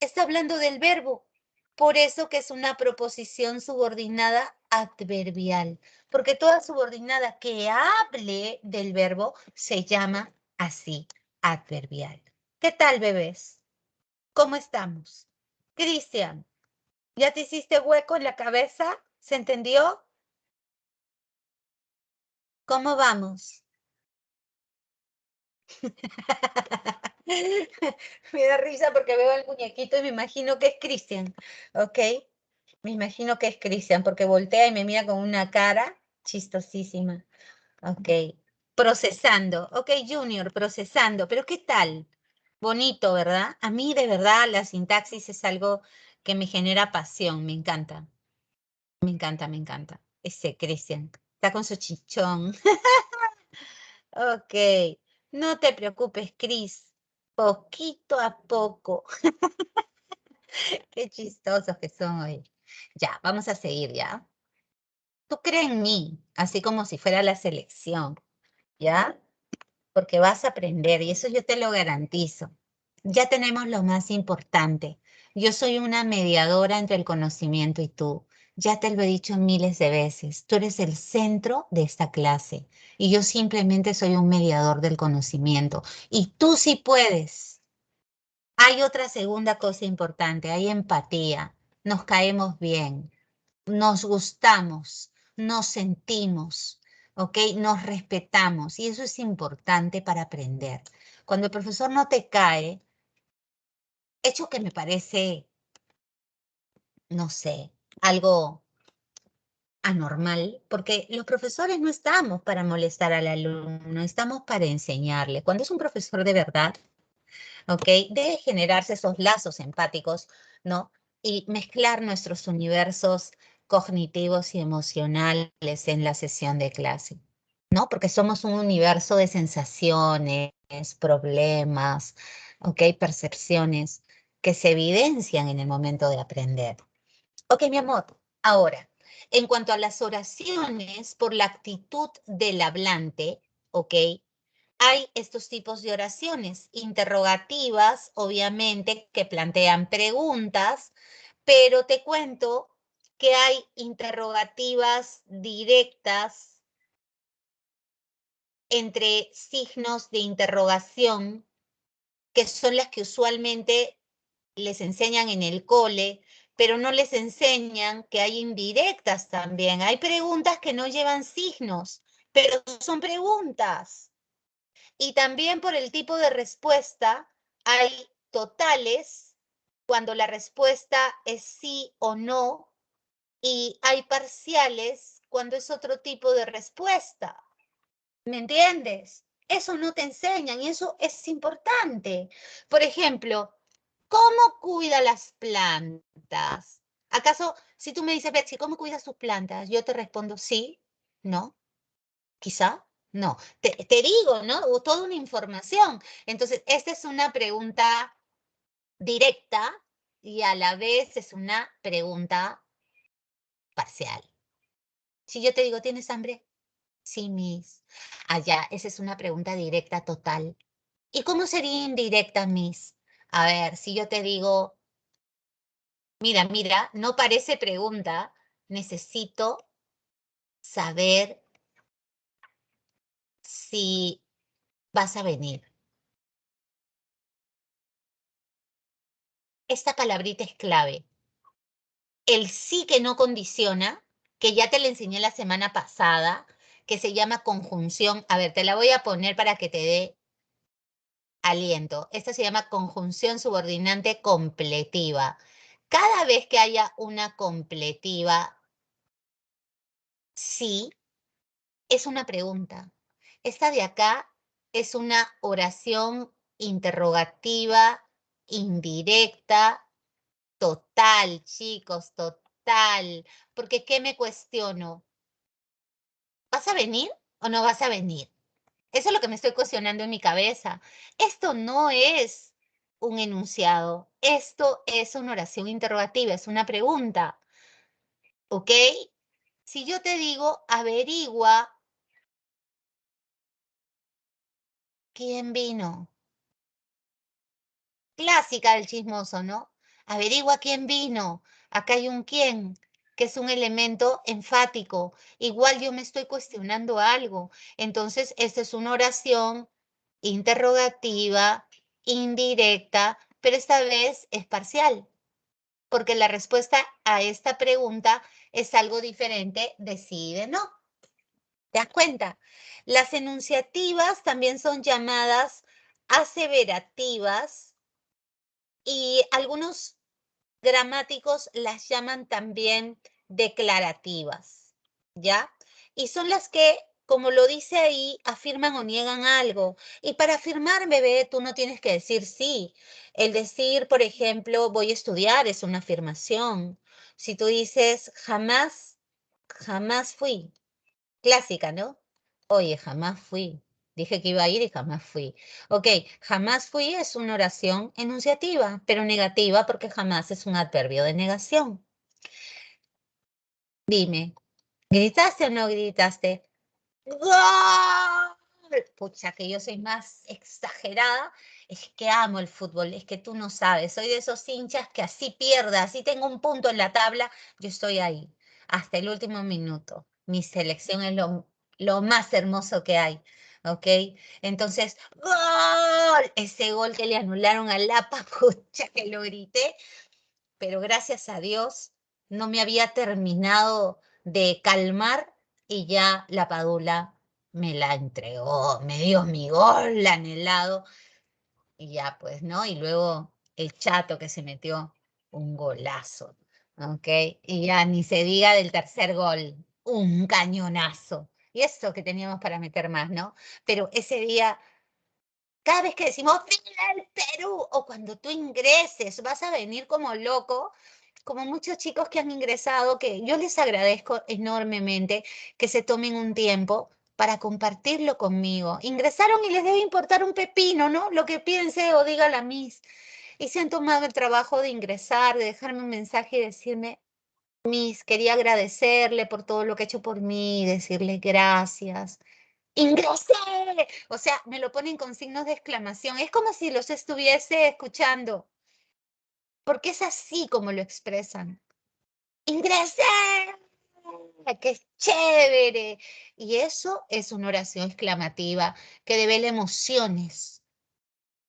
Está hablando del verbo. Por eso que es una proposición subordinada adverbial. Porque toda subordinada que hable del verbo se llama así, adverbial. ¿Qué tal, bebés? ¿Cómo estamos? Cristian, ¿ya te hiciste hueco en la cabeza? ¿Se entendió? ¿Cómo vamos? Me da risa porque veo al muñequito y me imagino que es Cristian, ¿ok? Me imagino que es Cristian porque voltea y me mira con una cara chistosísima. Ok, procesando. Ok, Junior, procesando. Pero ¿qué tal? Bonito, ¿verdad? A mí de verdad la sintaxis es algo que me genera pasión, me encanta. Me encanta, me encanta. Ese Cristian está con su chichón. Ok, no te preocupes, Cris. Poquito a poco. Qué chistosos que son hoy. Ya, vamos a seguir ya. Tú crees en mí, así como si fuera la selección. ¿ya? Porque vas a aprender y eso yo te lo garantizo. Ya tenemos lo más importante. Yo soy una mediadora entre el conocimiento y tú. Ya te lo he dicho miles de veces. Tú eres el centro de esta clase y yo simplemente soy un mediador del conocimiento. Y tú sí puedes. Hay otra segunda cosa importante, hay empatía. Nos caemos bien, nos gustamos, nos sentimos, ¿ok? Nos respetamos y eso es importante para aprender. Cuando el profesor no te cae, hecho que me parece, no sé, algo anormal, porque los profesores no estamos para molestar al alumno, estamos para enseñarle. Cuando es un profesor de verdad, ¿ok? Debe generarse esos lazos empáticos, ¿no? Y mezclar nuestros universos cognitivos y emocionales en la sesión de clase, ¿no? Porque somos un universo de sensaciones, problemas, ¿ok? Percepciones que se evidencian en el momento de aprender. Ok, mi amor, ahora, en cuanto a las oraciones por la actitud del hablante, ¿ok? Hay estos tipos de oraciones, interrogativas, obviamente, que plantean preguntas, pero te cuento que hay interrogativas directas entre signos de interrogación, que son las que usualmente les enseñan en el cole, pero no les enseñan que hay indirectas también. Hay preguntas que no llevan signos, pero son preguntas. Y también por el tipo de respuesta hay totales cuando la respuesta es sí o no y hay parciales cuando es otro tipo de respuesta. ¿Me entiendes? Eso no te enseñan y eso es importante. Por ejemplo, ¿cómo cuida las plantas? ¿Acaso, si tú me dices, Betsy, ¿cómo cuidas tus plantas? Yo te respondo sí, no, quizá, no. Te digo, ¿no? Toda una información. Entonces, esta es una pregunta directa y a la vez es una pregunta parcial. Si yo te digo, ¿tienes hambre? Sí, Miss. Allá, esa es una pregunta directa total. ¿Y cómo sería indirecta, Miss? A ver, si yo te digo, mira, no parece pregunta, necesito saber si vas a venir. Esta palabrita es clave. El sí que no condiciona, que ya te la enseñé la semana pasada, que se llama conjunción. A ver, te la voy a poner para que te dé aliento. Esta se llama conjunción subordinante completiva. Cada vez que haya una completiva, sí, es una pregunta. Esta de acá es una oración interrogativa, indirecta, total, chicos, total. Porque ¿qué me cuestiono? ¿Vas a venir o no vas a venir? Eso es lo que me estoy cuestionando en mi cabeza. Esto no es un enunciado, esto es una oración interrogativa, es una pregunta, ¿ok? Si yo te digo, averigua quién vino. Clásica del chismoso, ¿no? Averigua quién vino. Acá hay un quién, que es un elemento enfático. Igual yo me estoy cuestionando algo. Entonces, esta es una oración interrogativa, indirecta, pero esta vez es parcial, porque la respuesta a esta pregunta es algo diferente de sí y de no. ¿Te das cuenta? Las enunciativas también son llamadas aseverativas y algunos gramáticos las llaman también declarativas, ¿ya? Y son las que, como lo dice ahí, afirman o niegan algo. Y para afirmar, bebé, tú no tienes que decir sí. El decir, por ejemplo, voy a estudiar es una afirmación. Si tú dices jamás fui, clásica, ¿no? Oye, jamás fui. Dije que iba a ir y jamás fui. Ok, jamás fui es una oración enunciativa, pero negativa porque jamás es un adverbio de negación. Dime, ¿gritaste o no gritaste? ¡Gol! pucha, que yo soy más exagerada, es que amo el fútbol, es que tú no sabes, soy de esos hinchas que así pierda, así tengo un punto en la tabla, yo estoy ahí, hasta el último minuto. Mi selección es lo más hermoso que hay, ¿ok? Entonces, ¡gol! Ese gol que le anularon a Lapa, pucha, que lo grité, pero gracias a Dios no me había terminado de calmar y ya la Padula me la entregó, me dio mi gol anhelado y ya pues, ¿no? Y luego el Chato que se metió un golazo, ¿ok? Y ya ni se diga del tercer gol, un cañonazo. Y eso que teníamos para meter más, ¿no? Pero ese día cada vez que decimos ¡Viva el Perú! O cuando tú ingreses, vas a venir como loco, como muchos chicos que han ingresado, que yo les agradezco enormemente que se tomen un tiempo para compartirlo conmigo. Ingresaron y les debe importar un pepino, ¿no? Lo que piense o diga la Miss. Y se han tomado el trabajo de ingresar, de dejarme un mensaje y decirme, Miss, quería agradecerle por todo lo que ha hecho por mí, decirle gracias. ¡Ingresé! O sea, me lo ponen con signos de exclamación. Es como si los estuviese escuchando, porque es así como lo expresan. ¡Ingresé! ¡Qué chévere! Y eso es una oración exclamativa que devela emociones,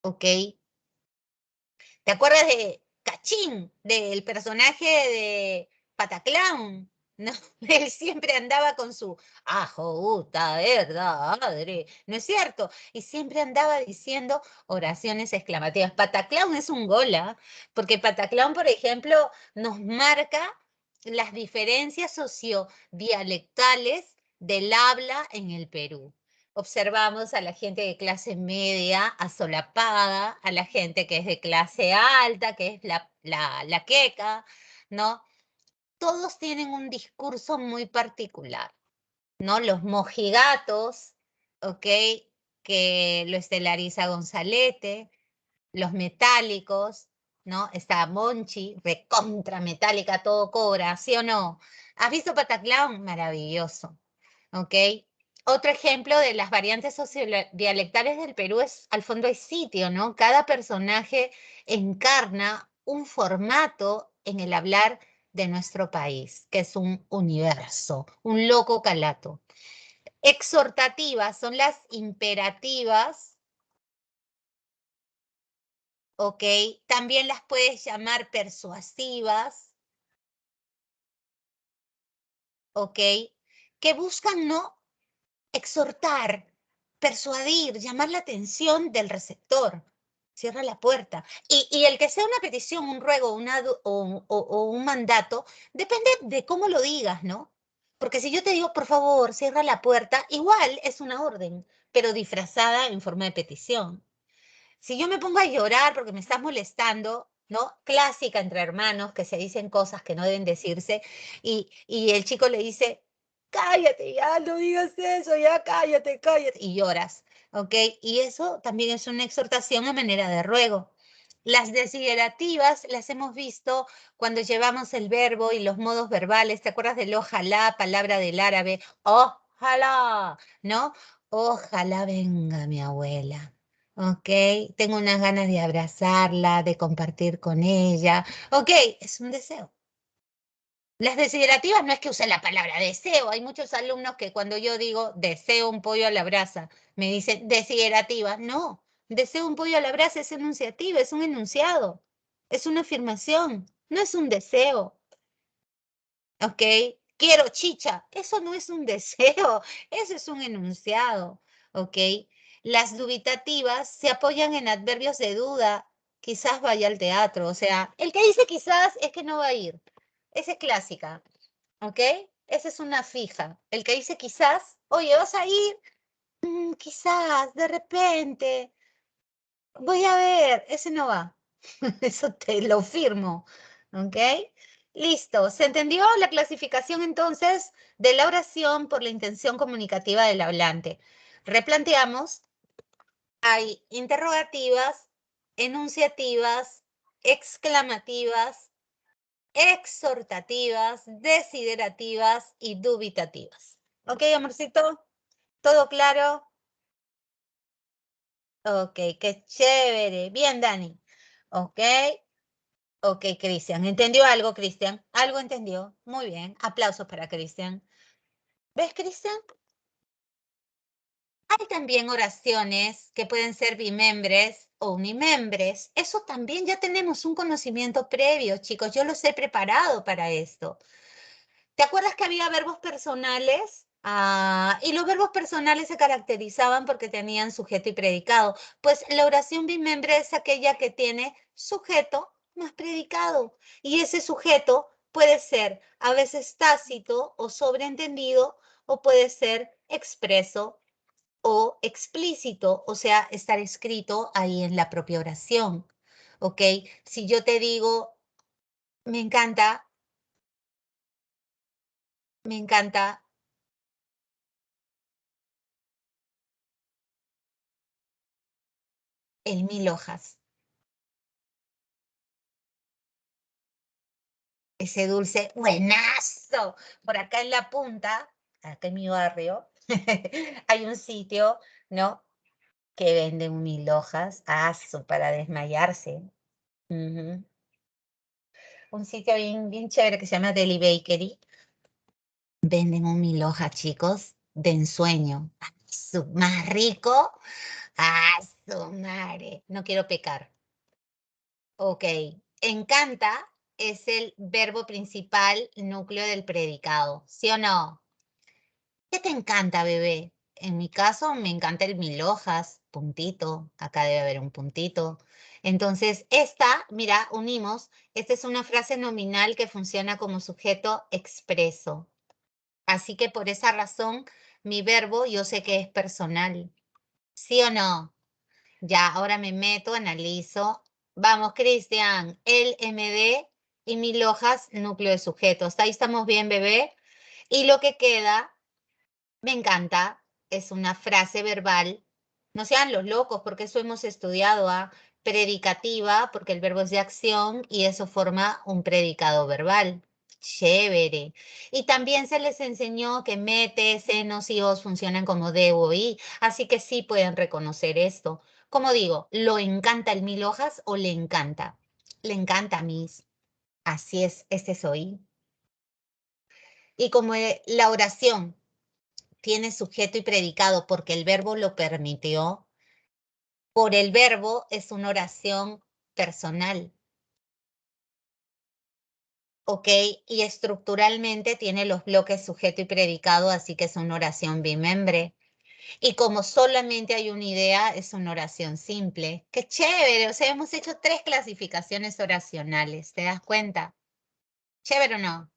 ¿ok? ¿Te acuerdas de Cachín, del personaje de Pataclown? ¿No? Él siempre andaba con su ajusta, ¿verdad? Madre, ¿no es cierto? Y siempre andaba diciendo oraciones exclamativas. Pataclown es un gola, porque Pataclown, por ejemplo, nos marca las diferencias sociodialectales del habla en el Perú. Observamos a la gente de clase media asolapada, a la gente que es de clase alta, que es la queca, ¿no? Todos tienen un discurso muy particular, ¿no? Los mojigatos, ¿ok? Que lo estelariza Gonzalete, los metálicos, ¿no? Está Monchi, recontra metálica, todo cobra, ¿sí o no? ¿Has visto Pataclown? Maravilloso. ¿Ok? Otro ejemplo de las variantes sociodialectales del Perú es Al fondo hay sitio, ¿no? Cada personaje encarna un formato en el hablar de nuestro país, que es un universo, un loco calato. Exhortativas son las imperativas, ¿ok? También las puedes llamar persuasivas, ¿ok? Que buscan, ¿no? Exhortar, persuadir, llamar la atención del receptor. Cierra la puerta. Y el que sea una petición, un ruego, o un mandato, depende de cómo lo digas, ¿no? Porque si yo te digo, por favor, cierra la puerta, igual es una orden, pero disfrazada en forma de petición. Si yo me pongo a llorar porque me estás molestando, ¿no? Clásica entre hermanos que se dicen cosas que no deben decirse y el chico le dice, cállate, ya no digas eso, ya cállate, cállate, y lloras, ¿ok? Y eso también es una exhortación a manera de ruego. Las desiderativas las hemos visto cuando llevamos el verbo y los modos verbales. ¿Te acuerdas del ojalá, palabra del árabe? Ojalá, ¿no? Ojalá venga mi abuela. Ok, tengo unas ganas de abrazarla, de compartir con ella. Ok, es un deseo. Las desiderativas no es que use la palabra deseo. Hay muchos alumnos que cuando yo digo deseo un pollo a la brasa, me dicen desiderativa. No, deseo un pollo a la brasa es enunciativa, es un enunciado, es una afirmación, no es un deseo. ¿Ok? Quiero chicha. Eso no es un deseo, eso es un enunciado. ¿Ok? Las dubitativas se apoyan en adverbios de duda. Quizás vaya al teatro. O sea, el que dice quizás es que no va a ir. Esa es clásica. ¿Ok? Esa es una fija. El que dice quizás, oye, ¿vas a ir? Quizás, de repente. Voy a ver, ese no va. Eso te lo firmo. ¿Ok? Listo. ¿Se entendió la clasificación entonces de la oración por la intención comunicativa del hablante? Replanteamos. Hay interrogativas, enunciativas, exclamativas, exhortativas, desiderativas y dubitativas. ¿Ok, amorcito? ¿Todo claro? Ok, qué chévere. Bien, Dani. Ok, ok, Cristian. ¿Entendió algo, Cristian? ¿Algo entendió? Muy bien. Aplausos para Cristian. ¿Ves, Cristian? Hay también oraciones que pueden ser bimembres o unimembres. Eso también ya tenemos un conocimiento previo, chicos. Yo los he preparado para esto. ¿Te acuerdas que había verbos personales? Y los verbos personales se caracterizaban porque tenían sujeto y predicado. Pues la oración bimembre es aquella que tiene sujeto más predicado. Y ese sujeto puede ser a veces tácito o sobreentendido o puede ser expreso o explícito, o sea, estar escrito ahí en la propia oración. ¿Ok? Si yo te digo, me encanta el 1000 hojas. Ese dulce buenazo. Por acá en la punta, acá en mi barrio, hay un sitio, ¿no? Que vende un 1000 hojas. Para desmayarse. Ujú. Un sitio bien, bien chévere que se llama Deli Bakery. Venden un 1000 hojas, chicos, de ensueño. Más rico. Su madre. No quiero pecar. Ok. Encanta es el verbo principal, núcleo del predicado. ¿Sí o no? ¿Qué te encanta, bebé? En mi caso, me encanta el 1000 hojas, puntito. Acá debe haber un puntito. Entonces, mira, unimos. Esta es una frase nominal que funciona como sujeto expreso. Así que por esa razón, mi verbo yo sé que es personal. ¿Sí o no? Ya, ahora me meto, analizo. Vamos, Cristian, el MD y 1000 hojas, núcleo de sujetos. Ahí estamos bien, bebé. Y lo que queda, me encanta, es una frase verbal. No sean los locos, porque eso hemos estudiado, predicativa, porque el verbo es de acción y eso forma un predicado verbal. Chévere. Y también se les enseñó que mete, senos y os funcionan como de o i, así que sí pueden reconocer esto. Como digo, ¿lo encanta el 1000 hojas o le encanta? Le encanta, Miss. Así es, este soy. Y como la oración tiene sujeto y predicado porque el verbo lo permitió, por el verbo es una oración personal, ¿ok? Y estructuralmente tiene los bloques sujeto y predicado, así que es una oración bimembre. Y como solamente hay una idea, es una oración simple. ¡Qué chévere! O sea, hemos hecho 3 clasificaciones oracionales, ¿te das cuenta? ¿Chévere o no?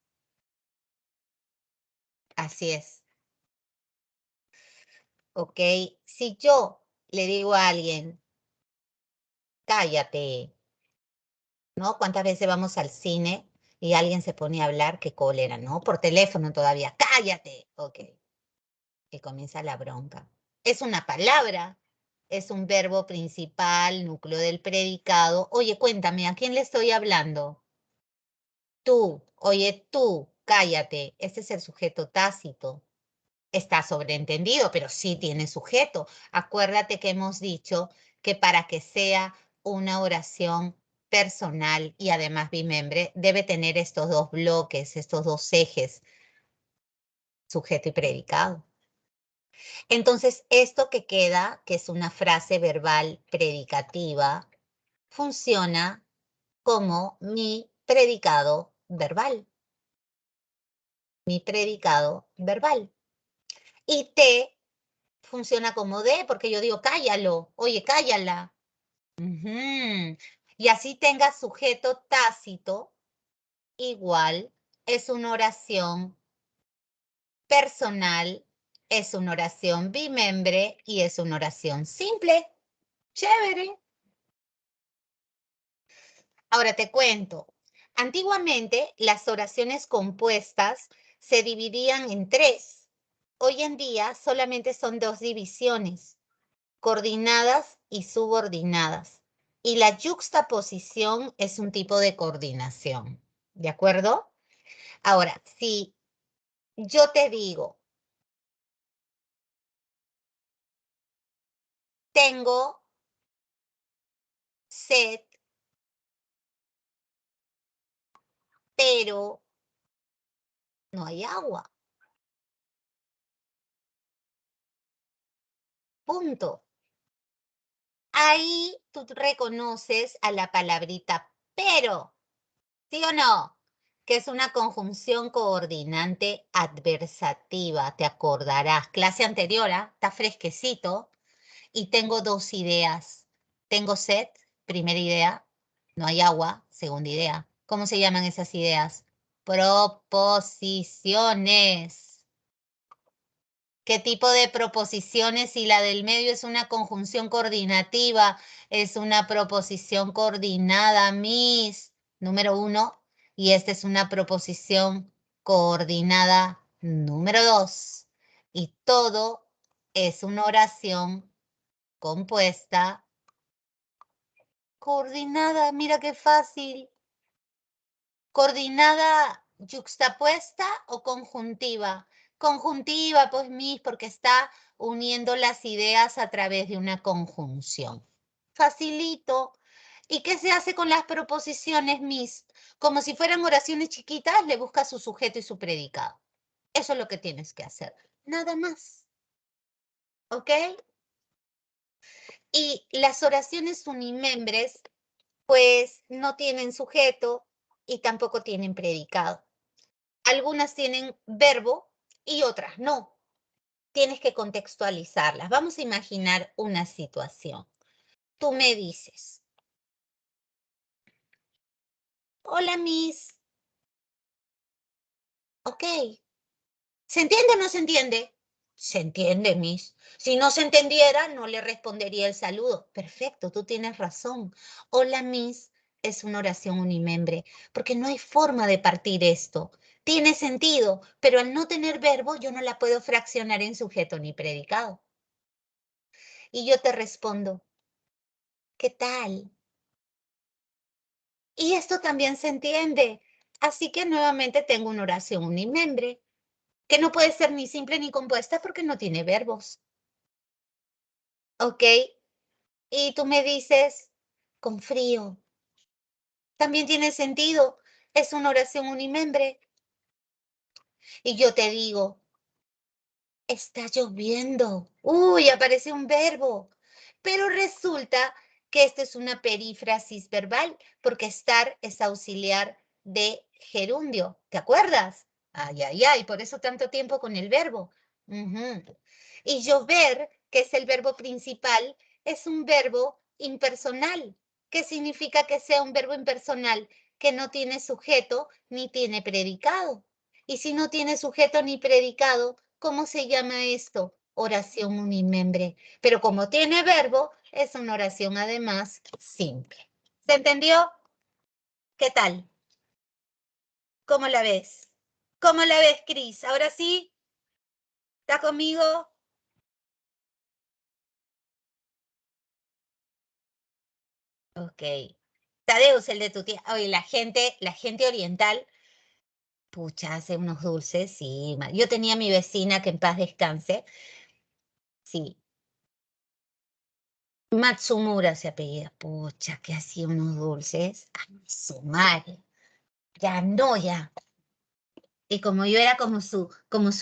Así es, ¿ok? Si yo le digo a alguien, cállate, ¿no? ¿Cuántas veces vamos al cine y alguien se pone a hablar? Qué cólera, ¿no? Por teléfono todavía. ¡Cállate! Ok. Y comienza la bronca. Es una palabra, es un verbo principal, núcleo del predicado. Oye, cuéntame, ¿a quién le estoy hablando? Tú. Oye, tú, cállate. Este es el sujeto tácito. Está sobreentendido, pero sí tiene sujeto. Acuérdate que hemos dicho que para que sea una oración personal y además bimembre, debe tener estos 2 bloques, estos 2 ejes, sujeto y predicado. Entonces, esto que queda, que es una frase verbal predicativa, funciona como mi predicado verbal. Mi predicado verbal. Y te funciona como de, porque yo digo, cállalo, oye, cállala. Ujú. Y así tenga sujeto tácito, igual es una oración personal, es una oración bimembre y es una oración simple. Chévere. Ahora te cuento. Antiguamente las oraciones compuestas se dividían en 3. Hoy en día solamente son 2 divisiones: coordinadas y subordinadas. Y la yuxtaposición es un tipo de coordinación. ¿De acuerdo? Ahora, si yo te digo, tengo sed, pero no hay agua. Punto. Ahí tú reconoces a la palabrita pero, ¿sí o no? Que es una conjunción coordinante adversativa, te acordarás. Clase anterior, ¿ah? Está fresquecito. Y tengo dos ideas. Tengo sed, primera idea. No hay agua, segunda idea. ¿Cómo se llaman esas ideas? Proposiciones. ¿Qué tipo de proposiciones? Si la del medio es una conjunción coordinativa, es una proposición coordinada, Miss, número 1, y esta es una proposición coordinada número 2. Y todo es una oración compuesta, coordinada, mira qué fácil. ¿Coordinada yuxtapuesta o conjuntiva? Conjuntiva, pues, Miss, porque está uniendo las ideas a través de una conjunción. Facilito. ¿Y qué se hace con las proposiciones, Miss? Como si fueran oraciones chiquitas, le buscas su sujeto y su predicado. Eso es lo que tienes que hacer. Nada más. ¿Ok? Y las oraciones unimembres, pues, no tienen sujeto y tampoco tienen predicado. Algunas tienen verbo y otras no. Tienes que contextualizarlas. Vamos a imaginar una situación. Tú me dices, hola, Miss. Ok. ¿Se entiende o no se entiende? Se entiende, Miss. Si no se entendiera, no le respondería el saludo. Perfecto, tú tienes razón. Hola, Miss es una oración unimembre, porque no hay forma de partir esto. Tiene sentido, pero al no tener verbo, yo no la puedo fraccionar en sujeto ni predicado. Y yo te respondo, ¿qué tal? Y esto también se entiende. Así que nuevamente tengo una oración unimembre, que no puede ser ni simple ni compuesta porque no tiene verbos. ¿Ok? Y tú me dices, con frío. También tiene sentido. Es una oración unimembre. Y yo te digo, está lloviendo. Uy, aparece un verbo. Pero resulta que esto es una perífrasis verbal, porque estar es auxiliar de gerundio. ¿Te acuerdas? Ay, ay, ay, por eso tanto tiempo con el verbo. Ujú. Y llover, que es el verbo principal, es un verbo impersonal. ¿Qué significa que sea un verbo impersonal? Que no tiene sujeto ni tiene predicado. Y si no tiene sujeto ni predicado, ¿cómo se llama esto? Oración unimembre. Pero como tiene verbo, es una oración además simple. ¿Se entendió? ¿Qué tal? ¿Cómo la ves? ¿Cómo la ves, Cris? ¿Ahora sí? ¿Está conmigo? Ok. Tadeus, el de tu tía. Oye, la gente oriental, pucha, hace unos dulces, sí. Yo tenía mi vecina que en paz descanse, sí. Matsumura se apellida, pucha, que hacía unos dulces. A su madre. Ya no, ya. Y como yo era como su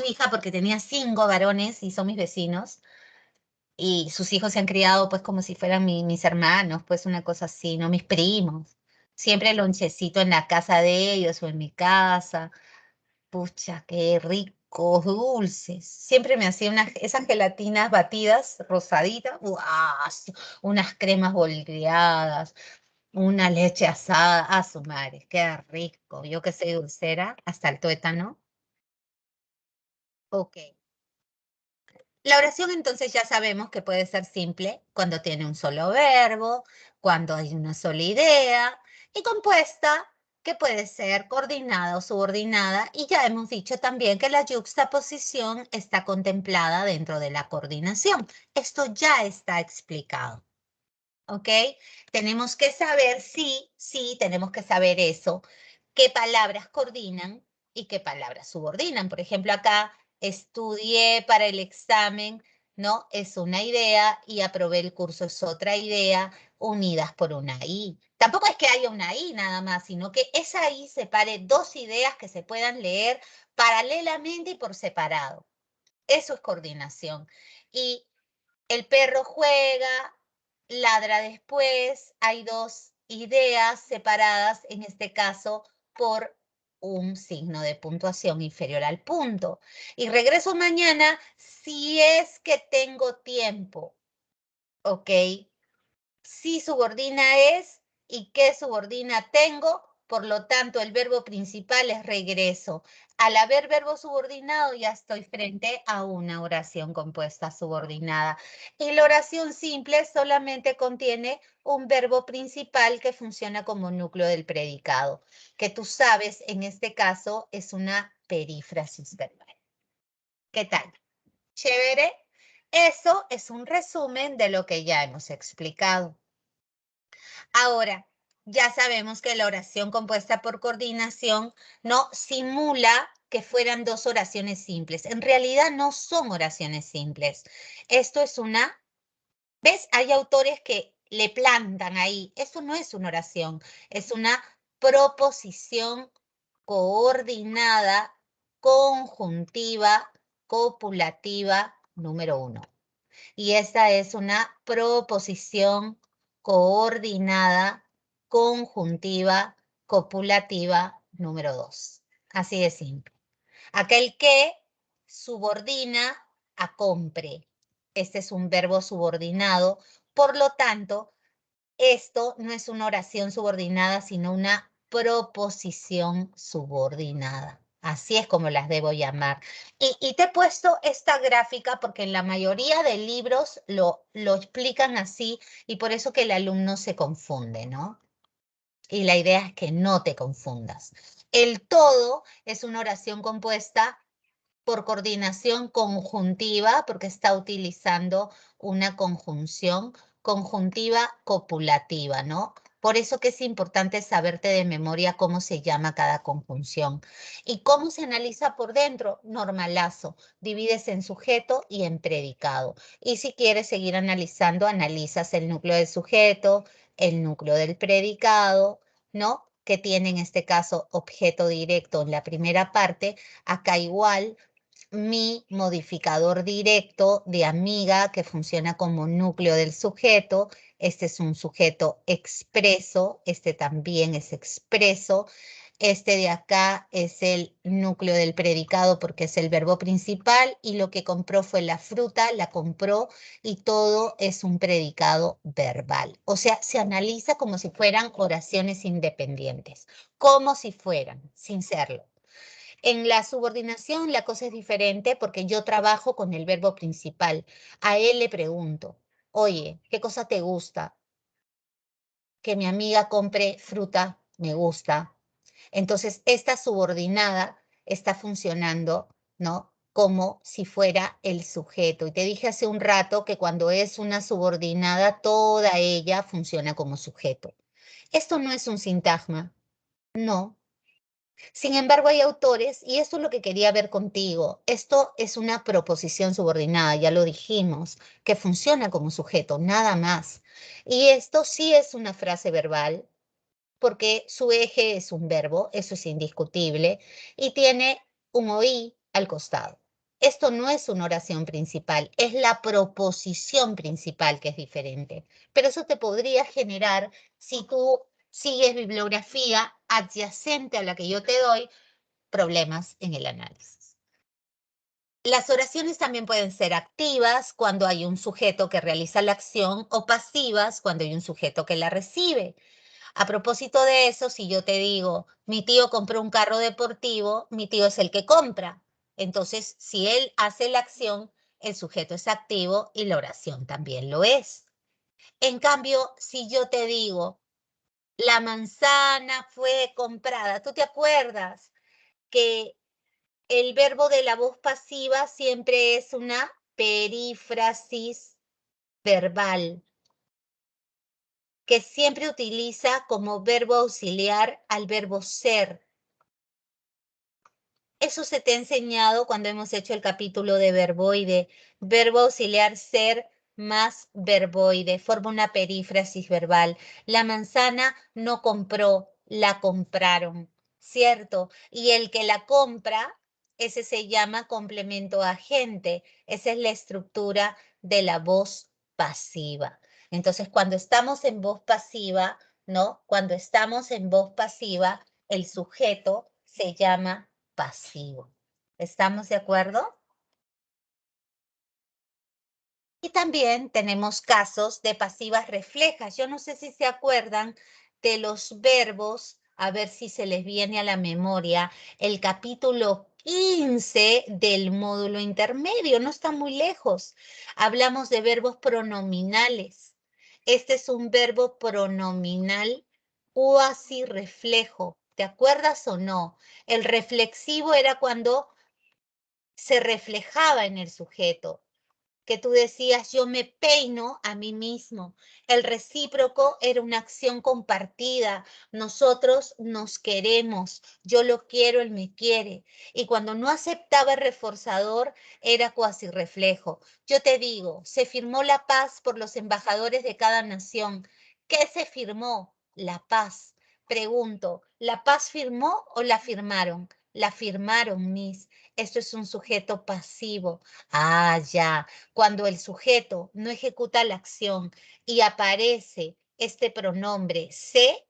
hija, porque tenía 5 varones y son mis vecinos, y sus hijos se han criado pues como si fueran mis hermanos, pues una cosa así, ¿no? Mis primos. Siempre lonchecito en la casa de ellos o en mi casa. Pucha, qué ricos dulces. Siempre me hacía esas gelatinas batidas, rosaditas, ¡guau! Sí, unas cremas volteadas, una leche asada, a su madre, qué rico. Yo que soy dulcera, hasta el tuétano. Ok. La oración entonces ya sabemos que puede ser simple cuando tiene un solo verbo, cuando hay una sola idea, y compuesta que puede ser coordinada o subordinada, y ya hemos dicho también que la yuxtaposición está contemplada dentro de la coordinación. Esto ya está explicado. ¿Ok? Tenemos que saber, sí, tenemos que saber eso, qué palabras coordinan y qué palabras subordinan. Por ejemplo, acá estudié para el examen, ¿no? Es una idea y aprobé el curso es otra idea. unidas por una I. Tampoco es que haya una I nada más, sino que esa I separe dos ideas que se puedan leer paralelamente y por separado. Eso es coordinación. Y el perro juega, ladra después, hay dos ideas separadas, en este caso, por un signo de puntuación inferior al punto. Y regreso mañana si es que tengo tiempo, ¿ok? Si subordina es y qué subordina tengo, por lo tanto el verbo principal es regreso. Al haber verbo subordinado ya estoy frente a una oración compuesta subordinada. Y la oración simple solamente contiene un verbo principal que funciona como núcleo del predicado, que tú sabes en este caso es una perífrasis verbal. ¿Qué tal? ¿Chévere? Eso es un resumen de lo que ya hemos explicado. Ahora, ya sabemos que la oración compuesta por coordinación no simula que fueran dos oraciones simples. En realidad no son oraciones simples. Esto es una, ¿ves? Hay autores que le plantan ahí. Esto no es una oración, es una proposición coordinada, conjuntiva, copulativa, número 1. Y esta es una proposición coordinada, conjuntiva, copulativa, número 2. Así de simple. Aquel que subordina a compre. Este es un verbo subordinado. Por lo tanto, esto no es una oración subordinada, sino una proposición subordinada. Así es como las debo llamar. Y te he puesto esta gráfica porque en la mayoría de libros lo explican así y por eso que el alumno se confunde, ¿no? Y la idea es que no te confundas. El todo es una oración compuesta por coordinación conjuntiva, porque está utilizando una conjunción conjuntiva copulativa, ¿no? Por eso que es importante saberte de memoria cómo se llama cada conjunción. ¿Y cómo se analiza por dentro? Normalazo. Divides en sujeto y en predicado. Y si quieres seguir analizando, analizas el núcleo del sujeto, el núcleo del predicado, ¿no? Que tiene en este caso objeto directo en la primera parte. Acá igual mi modificador directo de amiga que funciona como núcleo del sujeto. Este es un sujeto expreso, este también es expreso. Este de acá es el núcleo del predicado porque es el verbo principal y lo que compró fue la fruta, la compró y todo es un predicado verbal. O sea, se analiza como si fueran oraciones independientes, como si fueran, sin serlo. En la subordinación la cosa es diferente porque yo trabajo con el verbo principal. A él le pregunto, oye, ¿qué cosa te gusta? Que mi amiga compre fruta, me gusta. Entonces, esta subordinada está funcionando, ¿no? Como si fuera el sujeto. Y te dije hace un rato que cuando es una subordinada, toda ella funciona como sujeto. Esto no es un sintagma, no. Sin embargo, hay autores, y esto es lo que quería ver contigo, esto es una proposición subordinada, ya lo dijimos, que funciona como sujeto, nada más. Y esto sí es una frase verbal, porque su eje es un verbo, eso es indiscutible, y tiene un OI al costado. Esto no es una oración principal, es la proposición principal que es diferente. Pero eso te podría generar, si tú sigues bibliografía adyacente a la que yo te doy, problemas en el análisis. Las oraciones también pueden ser activas cuando hay un sujeto que realiza la acción o pasivas cuando hay un sujeto que la recibe. A propósito de eso, si yo te digo, mi tío compró un carro deportivo, mi tío es el que compra. Entonces, si él hace la acción, el sujeto es activo y la oración también lo es. En cambio, si yo te digo, la manzana fue comprada, ¿tú te acuerdas que el verbo de la voz pasiva siempre es una perífrasis verbal, que siempre utiliza como verbo auxiliar al verbo ser? Eso se te ha enseñado cuando hemos hecho el capítulo de verboide. Verbo auxiliar ser más verboide, forma una perífrasis verbal. La manzana no compró, la compraron, ¿cierto? Y el que la compra, ese se llama complemento agente. Esa es la estructura de la voz pasiva. Entonces, cuando estamos en voz pasiva, ¿no? Cuando estamos en voz pasiva, el sujeto se llama pasivo. ¿Estamos de acuerdo? Y también tenemos casos de pasivas reflejas. Yo no sé si se acuerdan de los verbos, a ver si se les viene a la memoria, el capítulo 15 del módulo intermedio, no está muy lejos. Hablamos de verbos pronominales. Este es un verbo pronominal cuasi reflejo. ¿Te acuerdas o no? El reflexivo era cuando se reflejaba en el sujeto, que tú decías, yo me peino a mí mismo. El recíproco era una acción compartida. Nosotros nos queremos. Yo lo quiero, él me quiere. Y cuando no aceptaba el reforzador, era cuasi reflejo. Yo te digo, se firmó la paz por los embajadores de cada nación. ¿Qué se firmó? La paz. Pregunto, ¿la paz firmó o la firmaron? La firmaron, Miss. Esto es un sujeto pasivo. Ah, ya. Cuando el sujeto no ejecuta la acción y aparece este pronombre se,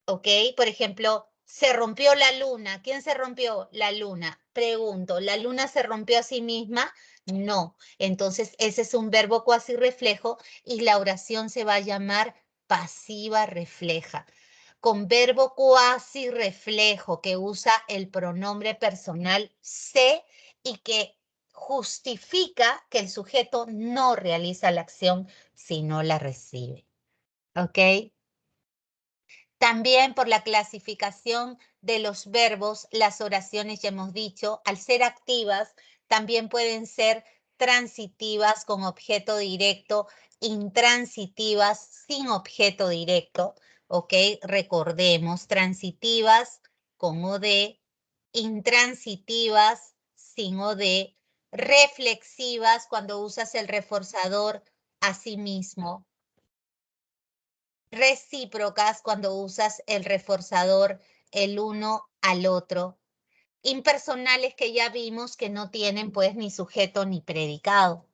¿ok? Por ejemplo, se rompió la luna. ¿Quién se rompió? La luna. Pregunto, ¿la luna se rompió a sí misma? No. Entonces, ese es un verbo cuasi reflejo y la oración se va a llamar pasiva refleja. Con verbo cuasi reflejo que usa el pronombre personal se y que justifica que el sujeto no realiza la acción, sino la recibe. ¿Ok? También por la clasificación de los verbos, las oraciones, ya hemos dicho, al ser activas, también pueden ser transitivas con objeto directo, intransitivas sin objeto directo, ¿ok? Recordemos, transitivas con OD, intransitivas sin OD, reflexivas cuando usas el reforzador a sí mismo, recíprocas cuando usas el reforzador el uno al otro, impersonales que ya vimos que no tienen pues ni sujeto ni predicado.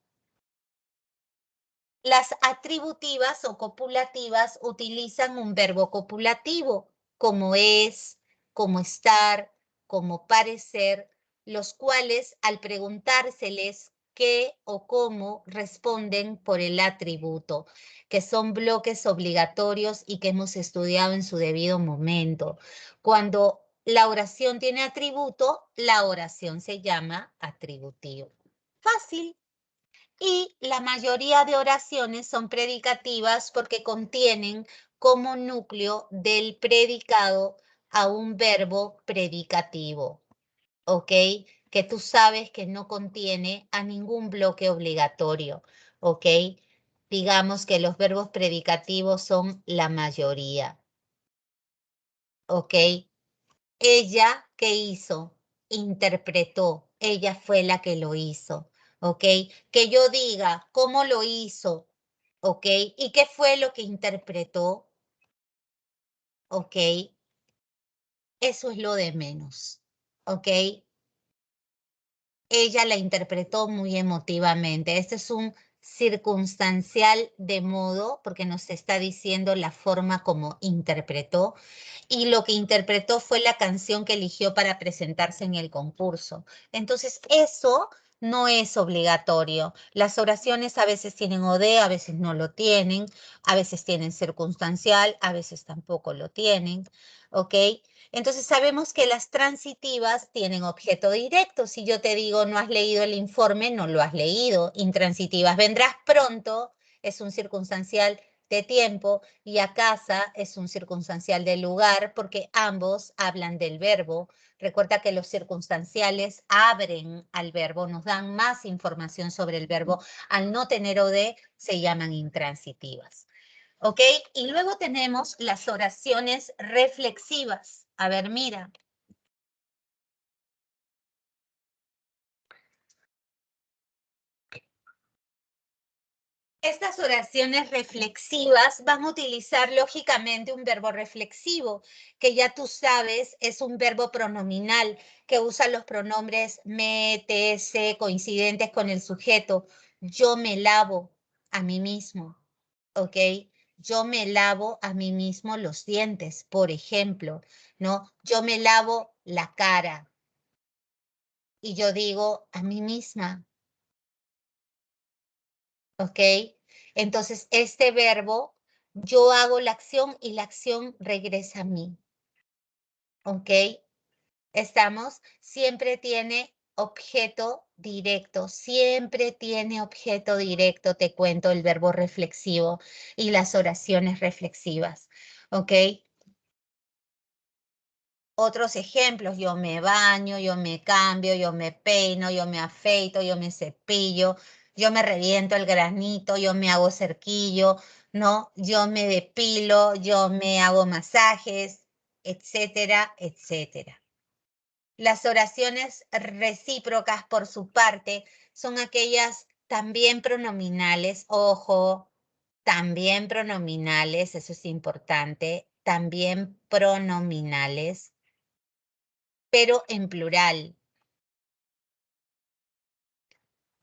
Las atributivas o copulativas utilizan un verbo copulativo, como es, como estar, como parecer, los cuales al preguntárseles qué o cómo responden por el atributo, que son bloques obligatorios y que hemos estudiado en su debido momento. Cuando la oración tiene atributo, la oración se llama atributivo. Fácil. Y la mayoría de oraciones son predicativas porque contienen como núcleo del predicado a un verbo predicativo, ¿ok? Que tú sabes que no contiene a ningún bloque obligatorio, ¿ok? Digamos que los verbos predicativos son la mayoría, ¿ok? Ella, ¿qué hizo? Interpretó. Ella fue la que lo hizo. ¿Ok? Que yo diga cómo lo hizo. ¿Ok? ¿Y qué fue lo que interpretó? ¿Ok? Eso es lo de menos. ¿Ok? Ella la interpretó muy emotivamente. Este es un circunstancial de modo, porque nos está diciendo la forma como interpretó. Y lo que interpretó fue la canción que eligió para presentarse en el concurso. Entonces, eso no es obligatorio. Las oraciones a veces tienen OD, a veces no lo tienen, a veces tienen circunstancial, a veces tampoco lo tienen, ¿ok? Entonces sabemos que las transitivas tienen objeto directo. Si yo te digo no has leído el informe, no lo has leído. Intransitivas, vendrás pronto, es un circunstancial de tiempo, y a casa es un circunstancial de lugar porque ambos hablan del verbo. Recuerda que los circunstanciales abren al verbo, nos dan más información sobre el verbo. Al no tener OD se llaman intransitivas. ¿Ok? Y luego tenemos las oraciones reflexivas. A ver, mira. Estas oraciones reflexivas van a utilizar lógicamente un verbo reflexivo, que ya tú sabes es un verbo pronominal que usa los pronombres me, te, se, coincidentes con el sujeto. Yo me lavo a mí mismo, ¿ok? Yo me lavo a mí mismo los dientes, por ejemplo, ¿no? Yo me lavo la cara y yo digo a mí misma, ¿ok? Entonces, este verbo, yo hago la acción y la acción regresa a mí, ¿ok? Estamos, siempre tiene objeto directo, siempre tiene objeto directo, te cuento el verbo reflexivo y las oraciones reflexivas, ¿ok? Otros ejemplos, yo me baño, yo me cambio, yo me peino, yo me afeito, yo me cepillo, yo me reviento el granito, yo me hago cerquillo, ¿no? Yo me depilo, yo me hago masajes, etcétera, etcétera. Las oraciones recíprocas, por su parte, son aquellas también pronominales, ojo, también pronominales, eso es importante, también pronominales pero en plural,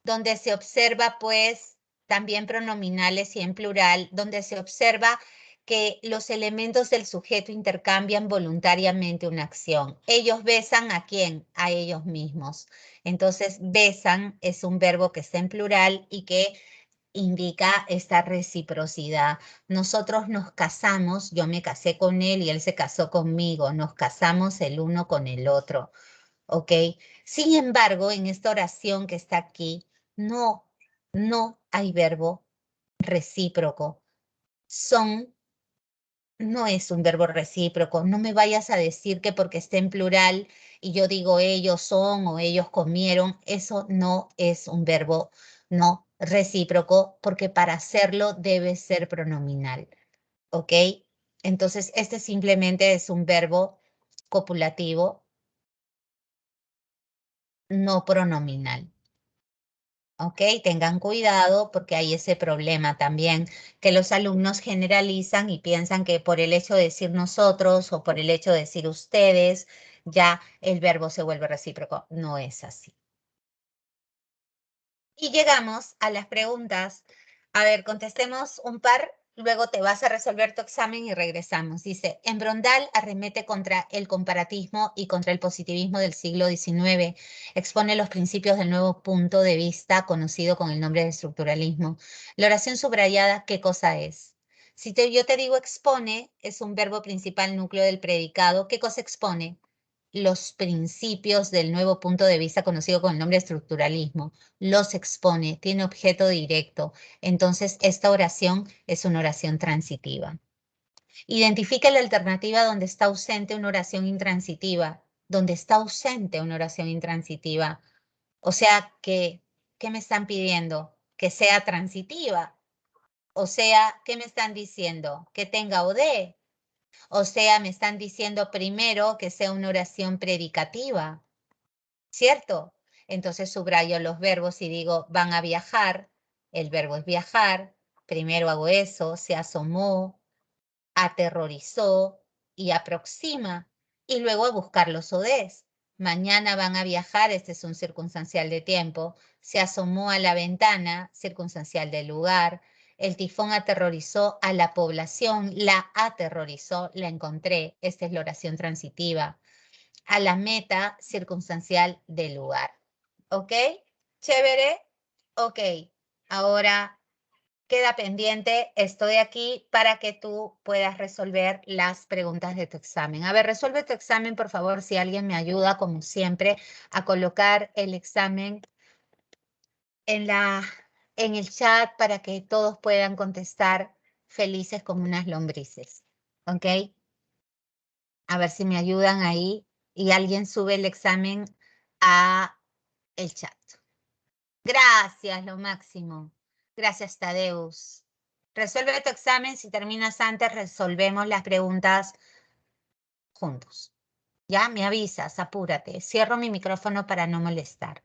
donde se observa pues también pronominales y en plural, donde se observa que los elementos del sujeto intercambian voluntariamente una acción. Ellos besan ¿a quién? A ellos mismos. Entonces, besan es un verbo que está en plural y que indica esta reciprocidad. Nosotros nos casamos, yo me casé con él y él se casó conmigo, nos casamos el uno con el otro. ¿Ok? Sin embargo, en esta oración que está aquí, no hay verbo recíproco. Son, no es un verbo recíproco. No me vayas a decir que porque esté en plural y yo digo ellos son o ellos comieron, eso no es un verbo no recíproco, porque para hacerlo debe ser pronominal. ¿Ok? Entonces, este simplemente es un verbo copulativo no pronominal. ¿Ok? Tengan cuidado porque hay ese problema también, que los alumnos generalizan y piensan que por el hecho de decir nosotros o por el hecho de decir ustedes, ya el verbo se vuelve recíproco. No es así. Y llegamos a las preguntas. A ver, contestemos un par, luego te vas a resolver tu examen y regresamos. Dice, en Brondal arremete contra el comparatismo y contra el positivismo del siglo XIX. Expone los principios del nuevo punto de vista conocido con el nombre de estructuralismo. La oración subrayada, ¿qué cosa es? Si yo te digo expone, es un verbo principal núcleo del predicado. ¿Qué cosa expone? Los principios del nuevo punto de vista conocido con el nombre de estructuralismo los expone, tiene objeto directo. Entonces, esta oración es una oración transitiva. Identifica la alternativa donde está ausente una oración intransitiva, donde está ausente una oración intransitiva. O sea, ¿qué me están pidiendo? Que sea transitiva. O sea, ¿qué me están diciendo? Que tenga o de. O sea, me están diciendo primero que sea una oración predicativa. ¿Cierto? Entonces subrayo los verbos y digo, van a viajar, el verbo es viajar, primero hago eso, se asomó, aterrorizó y aproxima, y luego a buscar los odés. Mañana van a viajar, este es un circunstancial de tiempo, se asomó a la ventana, circunstancial de lugar, el tifón aterrorizó a la población, la aterrorizó, la encontré, esta es la oración transitiva a la meta circunstancial del lugar. ¿Ok? Chévere. Ok. Ahora queda pendiente, estoy aquí para que tú puedas resolver las preguntas de tu examen. A ver, resuelve tu examen, por favor, si alguien me ayuda, como siempre, a colocar el examen en en el chat para que todos puedan contestar felices como unas lombrices. ¿Ok? A ver si me ayudan ahí y alguien sube el examen a el chat. Gracias, lo máximo. Gracias, Tadeus. Resuelve tu examen. Si terminas antes, resolvemos las preguntas juntos. Ya me avisas, apúrate. Cierro mi micrófono para no molestar.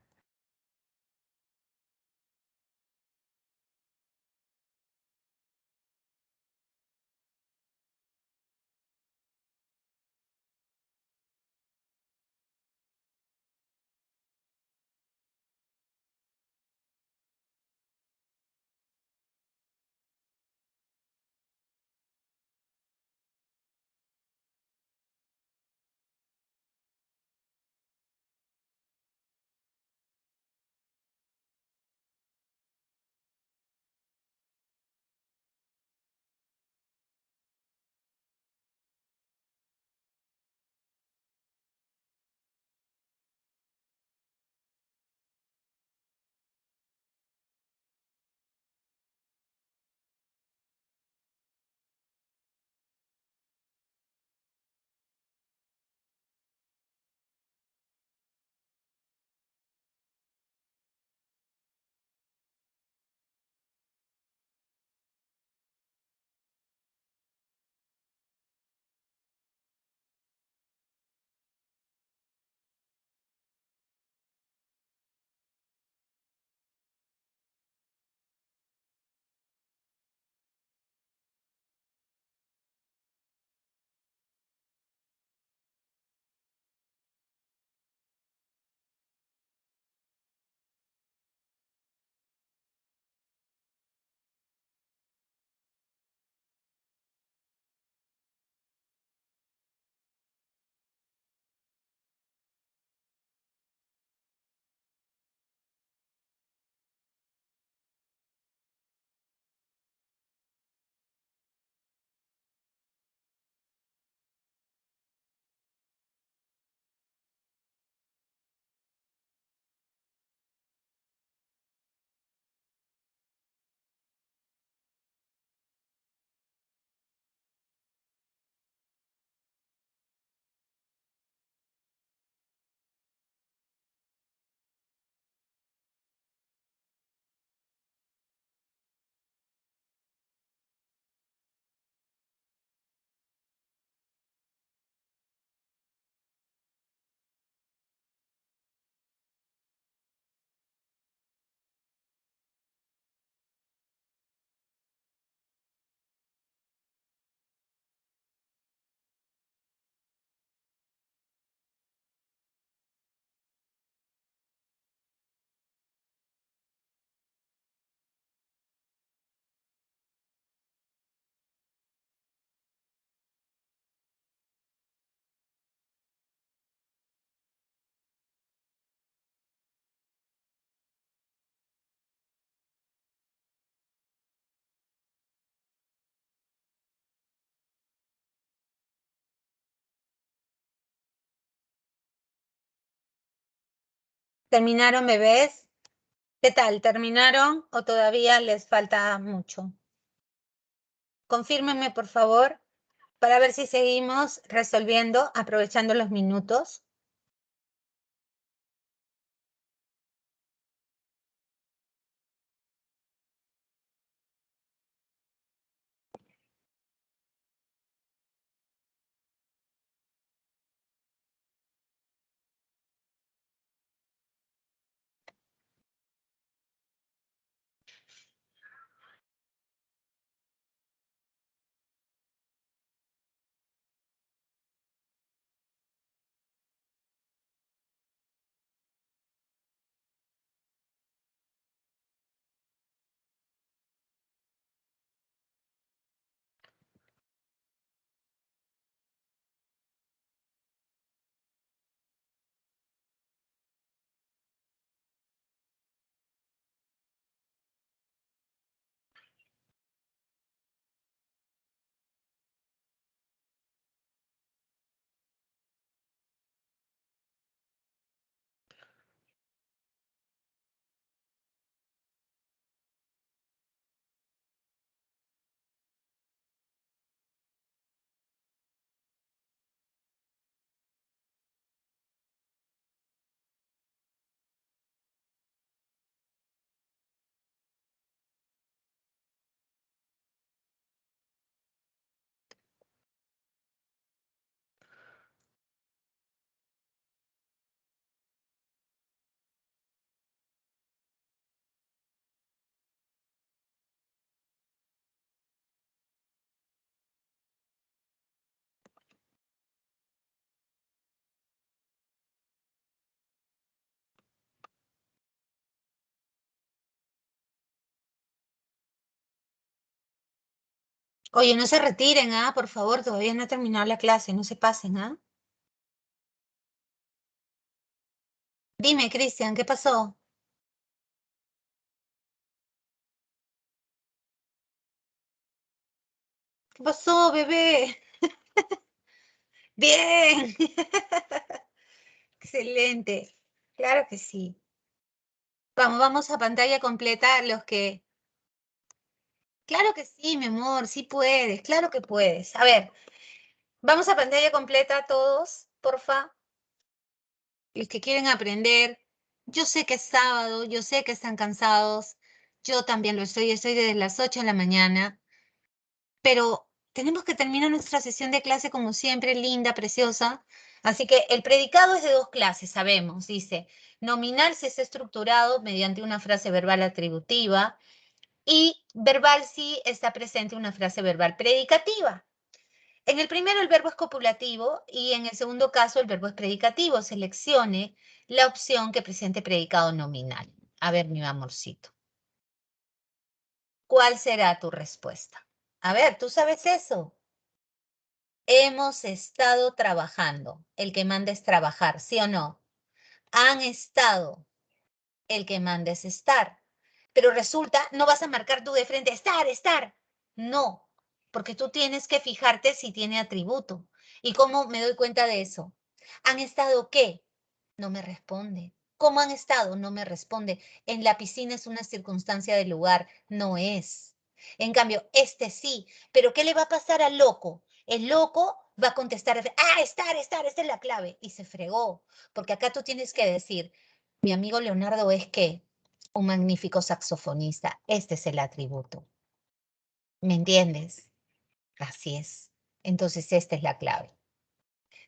¿Terminaron, bebés? ¿Qué tal? ¿Terminaron o todavía les falta mucho? Confírmenme, por favor, para ver si seguimos resolviendo, aprovechando los minutos. Oye, no se retiren, ¿ah? Por favor, todavía no ha terminado la clase, no se pasen, ¿ah? Dime, Cristian, ¿qué pasó? ¿Qué pasó, bebé? Bien. Excelente. Claro que sí. Vamos a pantalla completa los que... Claro que sí, mi amor, sí puedes, claro que puedes. A ver, vamos a pantalla completa todos, porfa. Los que quieren aprender. Yo sé que es sábado, yo sé que están cansados. Yo también lo estoy desde las 8 de la mañana. Pero tenemos que terminar nuestra sesión de clase como siempre, linda, preciosa. Así que el predicado es de dos clases, sabemos. Dice, nominal si es estructurado mediante una frase verbal atributiva y verbal si está presente una frase verbal predicativa. En el primero el verbo es copulativo y en el segundo caso el verbo es predicativo. Seleccione la opción que presente predicado nominal. A ver, mi amorcito. ¿Cuál será tu respuesta? A ver, ¿tú sabes eso? Hemos estado trabajando. El que manda es trabajar, ¿sí o no? Han estado. El que manda es estar. Pero resulta, no vas a marcar tú de frente, estar, estar. No, porque tú tienes que fijarte si tiene atributo. ¿Y cómo me doy cuenta de eso? ¿Han estado qué? No me responde. ¿Cómo han estado? No me responde. En la piscina es una circunstancia del lugar, no es. En cambio, este sí. Pero ¿qué le va a pasar al loco? El loco va a contestar, estar, esta es la clave. Y se fregó. Porque acá tú tienes que decir, mi amigo Leonardo es que un magnífico saxofonista. Este es el atributo. ¿Me entiendes? Así es. Entonces, esta es la clave.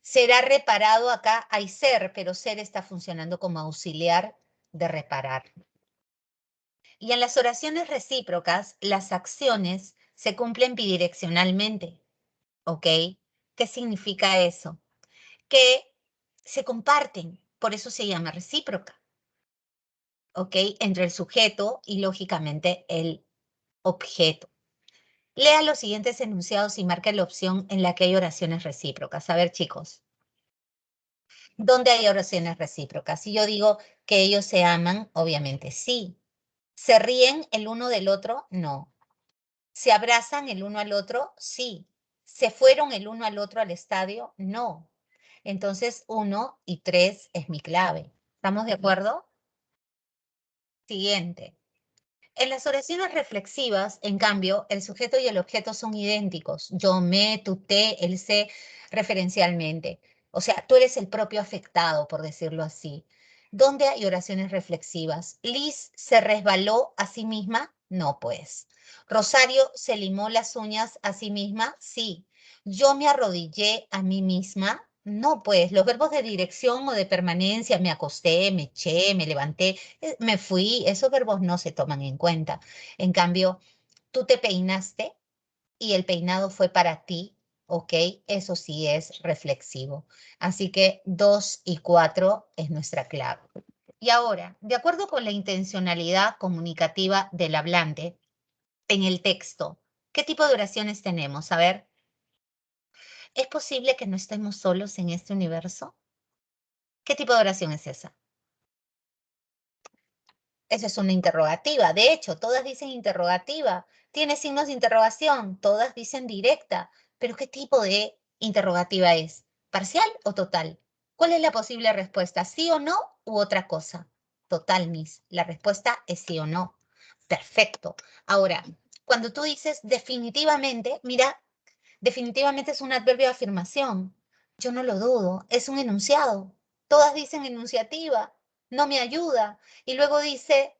Será reparado, acá hay ser, pero ser está funcionando como auxiliar de reparar. Y en las oraciones recíprocas, las acciones se cumplen bidireccionalmente. ¿Ok? ¿Qué significa eso? Que se comparten, por eso se llama recíproca. ¿Ok? Entre el sujeto y, lógicamente, el objeto. Lea los siguientes enunciados y marque la opción en la que hay oraciones recíprocas. A ver, chicos. ¿Dónde hay oraciones recíprocas? Si yo digo que ellos se aman, obviamente sí. ¿Se ríen el uno del otro? No. ¿Se abrazan el uno al otro? Sí. ¿Se fueron el uno al otro al estadio? No. Entonces, 1 y 3 es mi clave. ¿Estamos de acuerdo? Siguiente. En las oraciones reflexivas, en cambio, el sujeto y el objeto son idénticos. Yo, me, tú, te, él, se, referencialmente. O sea, tú eres el propio afectado, por decirlo así. ¿Dónde hay oraciones reflexivas? ¿Liz se resbaló a sí misma? No, pues. ¿Rosario se limó las uñas a sí misma? Sí. ¿Yo me arrodillé a mí misma? No, pues. Los verbos de dirección o de permanencia, me acosté, me eché, me levanté, me fui, esos verbos no se toman en cuenta. En cambio, tú te peinaste y el peinado fue para ti, ¿ok? Eso sí es reflexivo. Así que 2 y 4 es nuestra clave. Y ahora, de acuerdo con la intencionalidad comunicativa del hablante en el texto, ¿qué tipo de oraciones tenemos? A ver, ¿es posible que no estemos solos en este universo? ¿Qué tipo de oración es esa? Esa es una interrogativa. De hecho, todas dicen interrogativa. Tiene signos de interrogación. Todas dicen directa. Pero ¿qué tipo de interrogativa es? ¿Parcial o total? ¿Cuál es la posible respuesta? ¿Sí o no u otra cosa? Total, Miss. La respuesta es sí o no. Perfecto. Ahora, cuando tú dices definitivamente, mira, definitivamente es un adverbio de afirmación. Yo no lo dudo. Es un enunciado. Todas dicen enunciativa. No me ayuda. Y luego dice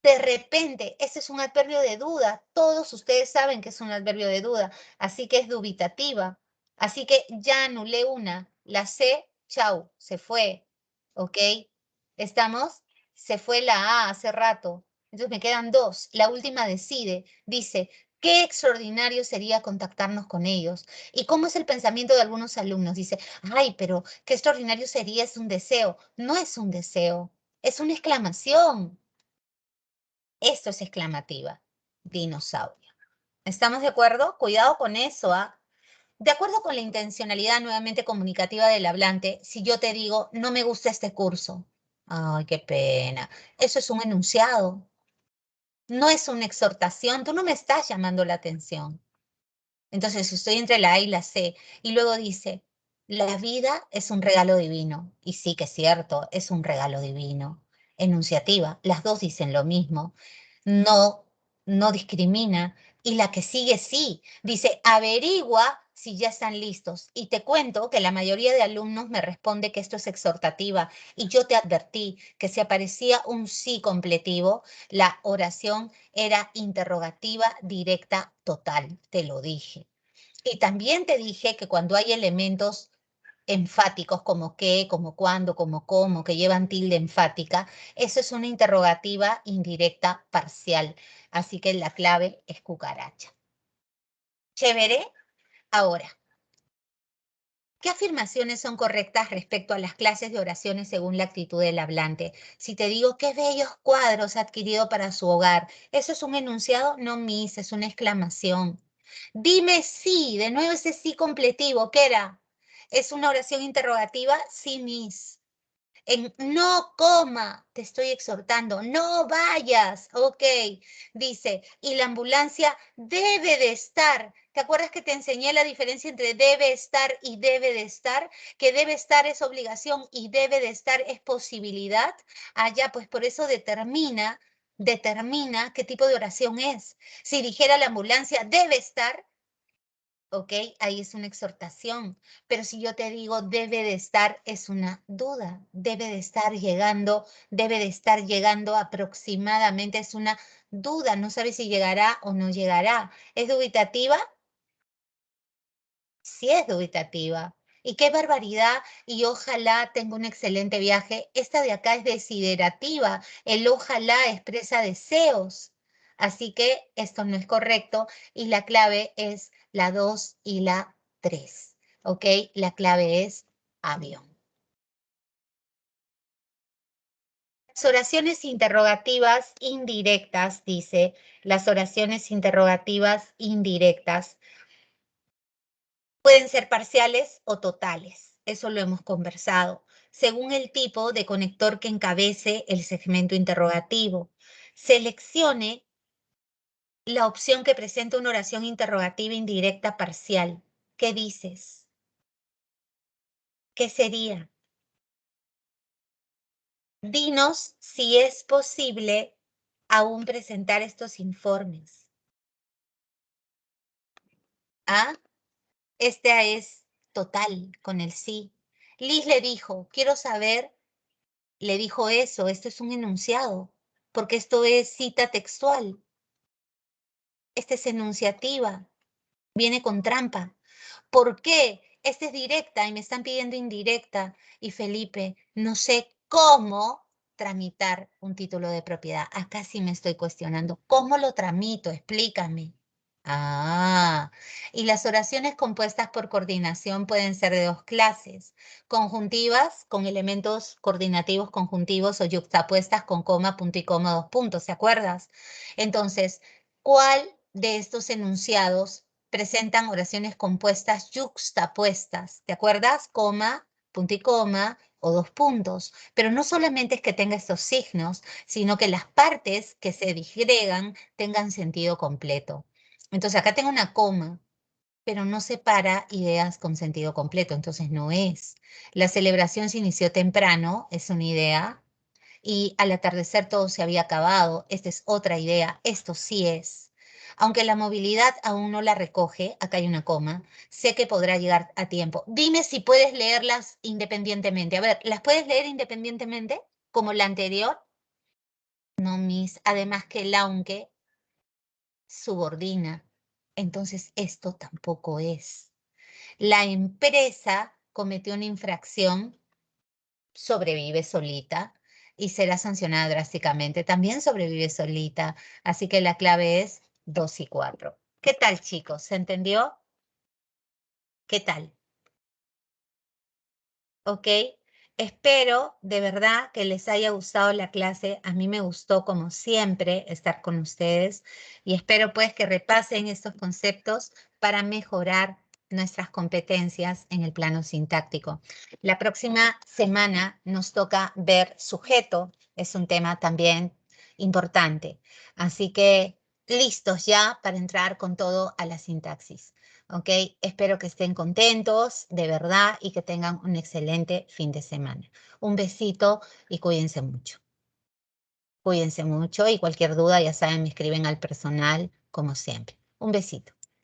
de repente, ese es un adverbio de duda. Todos ustedes saben que es un adverbio de duda, así que es dubitativa. Así que ya anulé una. La C, chau, se fue. ¿Ok? ¿Estamos? Se fue la A hace rato. Entonces me quedan dos. La última decide. Dice, qué extraordinario sería contactarnos con ellos. ¿Y cómo es el pensamiento de algunos alumnos? Dice, ay, pero qué extraordinario sería, es un deseo. No es un deseo, es una exclamación. Esto es exclamativa. Dinosaurio. ¿Estamos de acuerdo? Cuidado con eso, ¿ah? De acuerdo con la intencionalidad nuevamente comunicativa del hablante, si yo te digo, no me gusta este curso. Ay, qué pena. Eso es un enunciado. No es una exhortación. Tú no me estás llamando la atención. Entonces estoy entre la A y la C. Y luego dice, la vida es un regalo divino. Y sí que es cierto, es un regalo divino. Enunciativa, las dos dicen lo mismo. No, no discrimina. Y la que sigue sí, dice, averigua si ya están listos. Y te cuento que la mayoría de alumnos me responde que esto es exhortativa. Y yo te advertí que si aparecía un sí completivo, la oración era interrogativa, directa, total. Te lo dije. Y también te dije que cuando hay elementos enfáticos como qué, como cuándo, como cómo, que llevan tilde enfática, eso es una interrogativa indirecta parcial. Así que la clave es cucaracha. Chévere. Ahora, ¿qué afirmaciones son correctas respecto a las clases de oraciones según la actitud del hablante? Si te digo, qué bellos cuadros ha adquirido para su hogar, ¿eso es un enunciado? No, Miss, es una exclamación. Dime sí, de nuevo ese sí completivo, ¿qué era? ¿Es una oración interrogativa? Sí, Miss. En no coma, te estoy exhortando, no vayas, ok, dice, y la ambulancia debe de estar. ¿Te acuerdas que te enseñé la diferencia entre debe estar y debe de estar? Que debe estar es obligación y debe de estar es posibilidad. Allá, pues por eso determina qué tipo de oración es. Si dijera la ambulancia debe estar, ¿ok? Ahí es una exhortación, pero si yo te digo debe de estar, es una duda, debe de estar llegando aproximadamente, es una duda, no sabes si llegará o no llegará. ¿Es dubitativa? Sí es dubitativa. Y qué barbaridad, y ojalá tenga un excelente viaje. Esta de acá es desiderativa, el ojalá expresa deseos. Así que esto no es correcto y la clave es la 2 y la 3. ¿Ok? La clave es avión. Las oraciones interrogativas indirectas, dice, las oraciones interrogativas indirectas pueden ser parciales o totales, eso lo hemos conversado, según el tipo de conector que encabece el segmento interrogativo. Seleccione la opción que presenta una oración interrogativa indirecta parcial. ¿Qué dices? ¿Qué sería? Dinos si es posible aún presentar estos informes. ¿Ah? Esta es total con el sí. Liz le dijo, quiero saber, le dijo eso, esto es un enunciado, porque esto es cita textual. Esta es enunciativa, viene con trampa. ¿Por qué? Esta es directa y me están pidiendo indirecta. Y Felipe, no sé cómo tramitar un título de propiedad. Acá sí me estoy cuestionando. ¿Cómo lo tramito? Explícame. Ah, y las oraciones compuestas por coordinación pueden ser de dos clases. Conjuntivas, con elementos coordinativos conjuntivos o yuxtapuestas con coma, punto y coma, dos puntos, ¿se acuerdas? Entonces, ¿cuál de estos enunciados presentan oraciones compuestas yuxtapuestas? ¿Te acuerdas? Coma, punto y coma o dos puntos. Pero no solamente es que tenga estos signos, sino que las partes que se disgregan tengan sentido completo. Entonces acá tengo una coma, pero no separa ideas con sentido completo, entonces no es. La celebración se inició temprano, es una idea, y al atardecer todo se había acabado, esta es otra idea, esto sí es. Aunque la movilidad aún no la recoge, acá hay una coma, sé que podrá llegar a tiempo. Dime si puedes leerlas independientemente. A ver, ¿las puedes leer independientemente? Como la anterior. No, Miss. Además que el aunque subordina. Entonces esto tampoco es. La empresa cometió una infracción, sobrevive solita y será sancionada drásticamente. También sobrevive solita. Así que la clave es 2 y 4. ¿Qué tal, chicos? ¿Se entendió? ¿Qué tal? ¿Ok? Espero de verdad que les haya gustado la clase. A mí me gustó como siempre estar con ustedes y espero pues que repasen estos conceptos para mejorar nuestras competencias en el plano sintáctico. La próxima semana nos toca ver sujeto, es un tema también importante. Así que listos ya para entrar con todo a la sintaxis. ¿Ok? Espero que estén contentos, de verdad, y que tengan un excelente fin de semana. Un besito y cuídense mucho. Cuídense mucho y cualquier duda, ya saben, me escriben al personal como siempre. Un besito.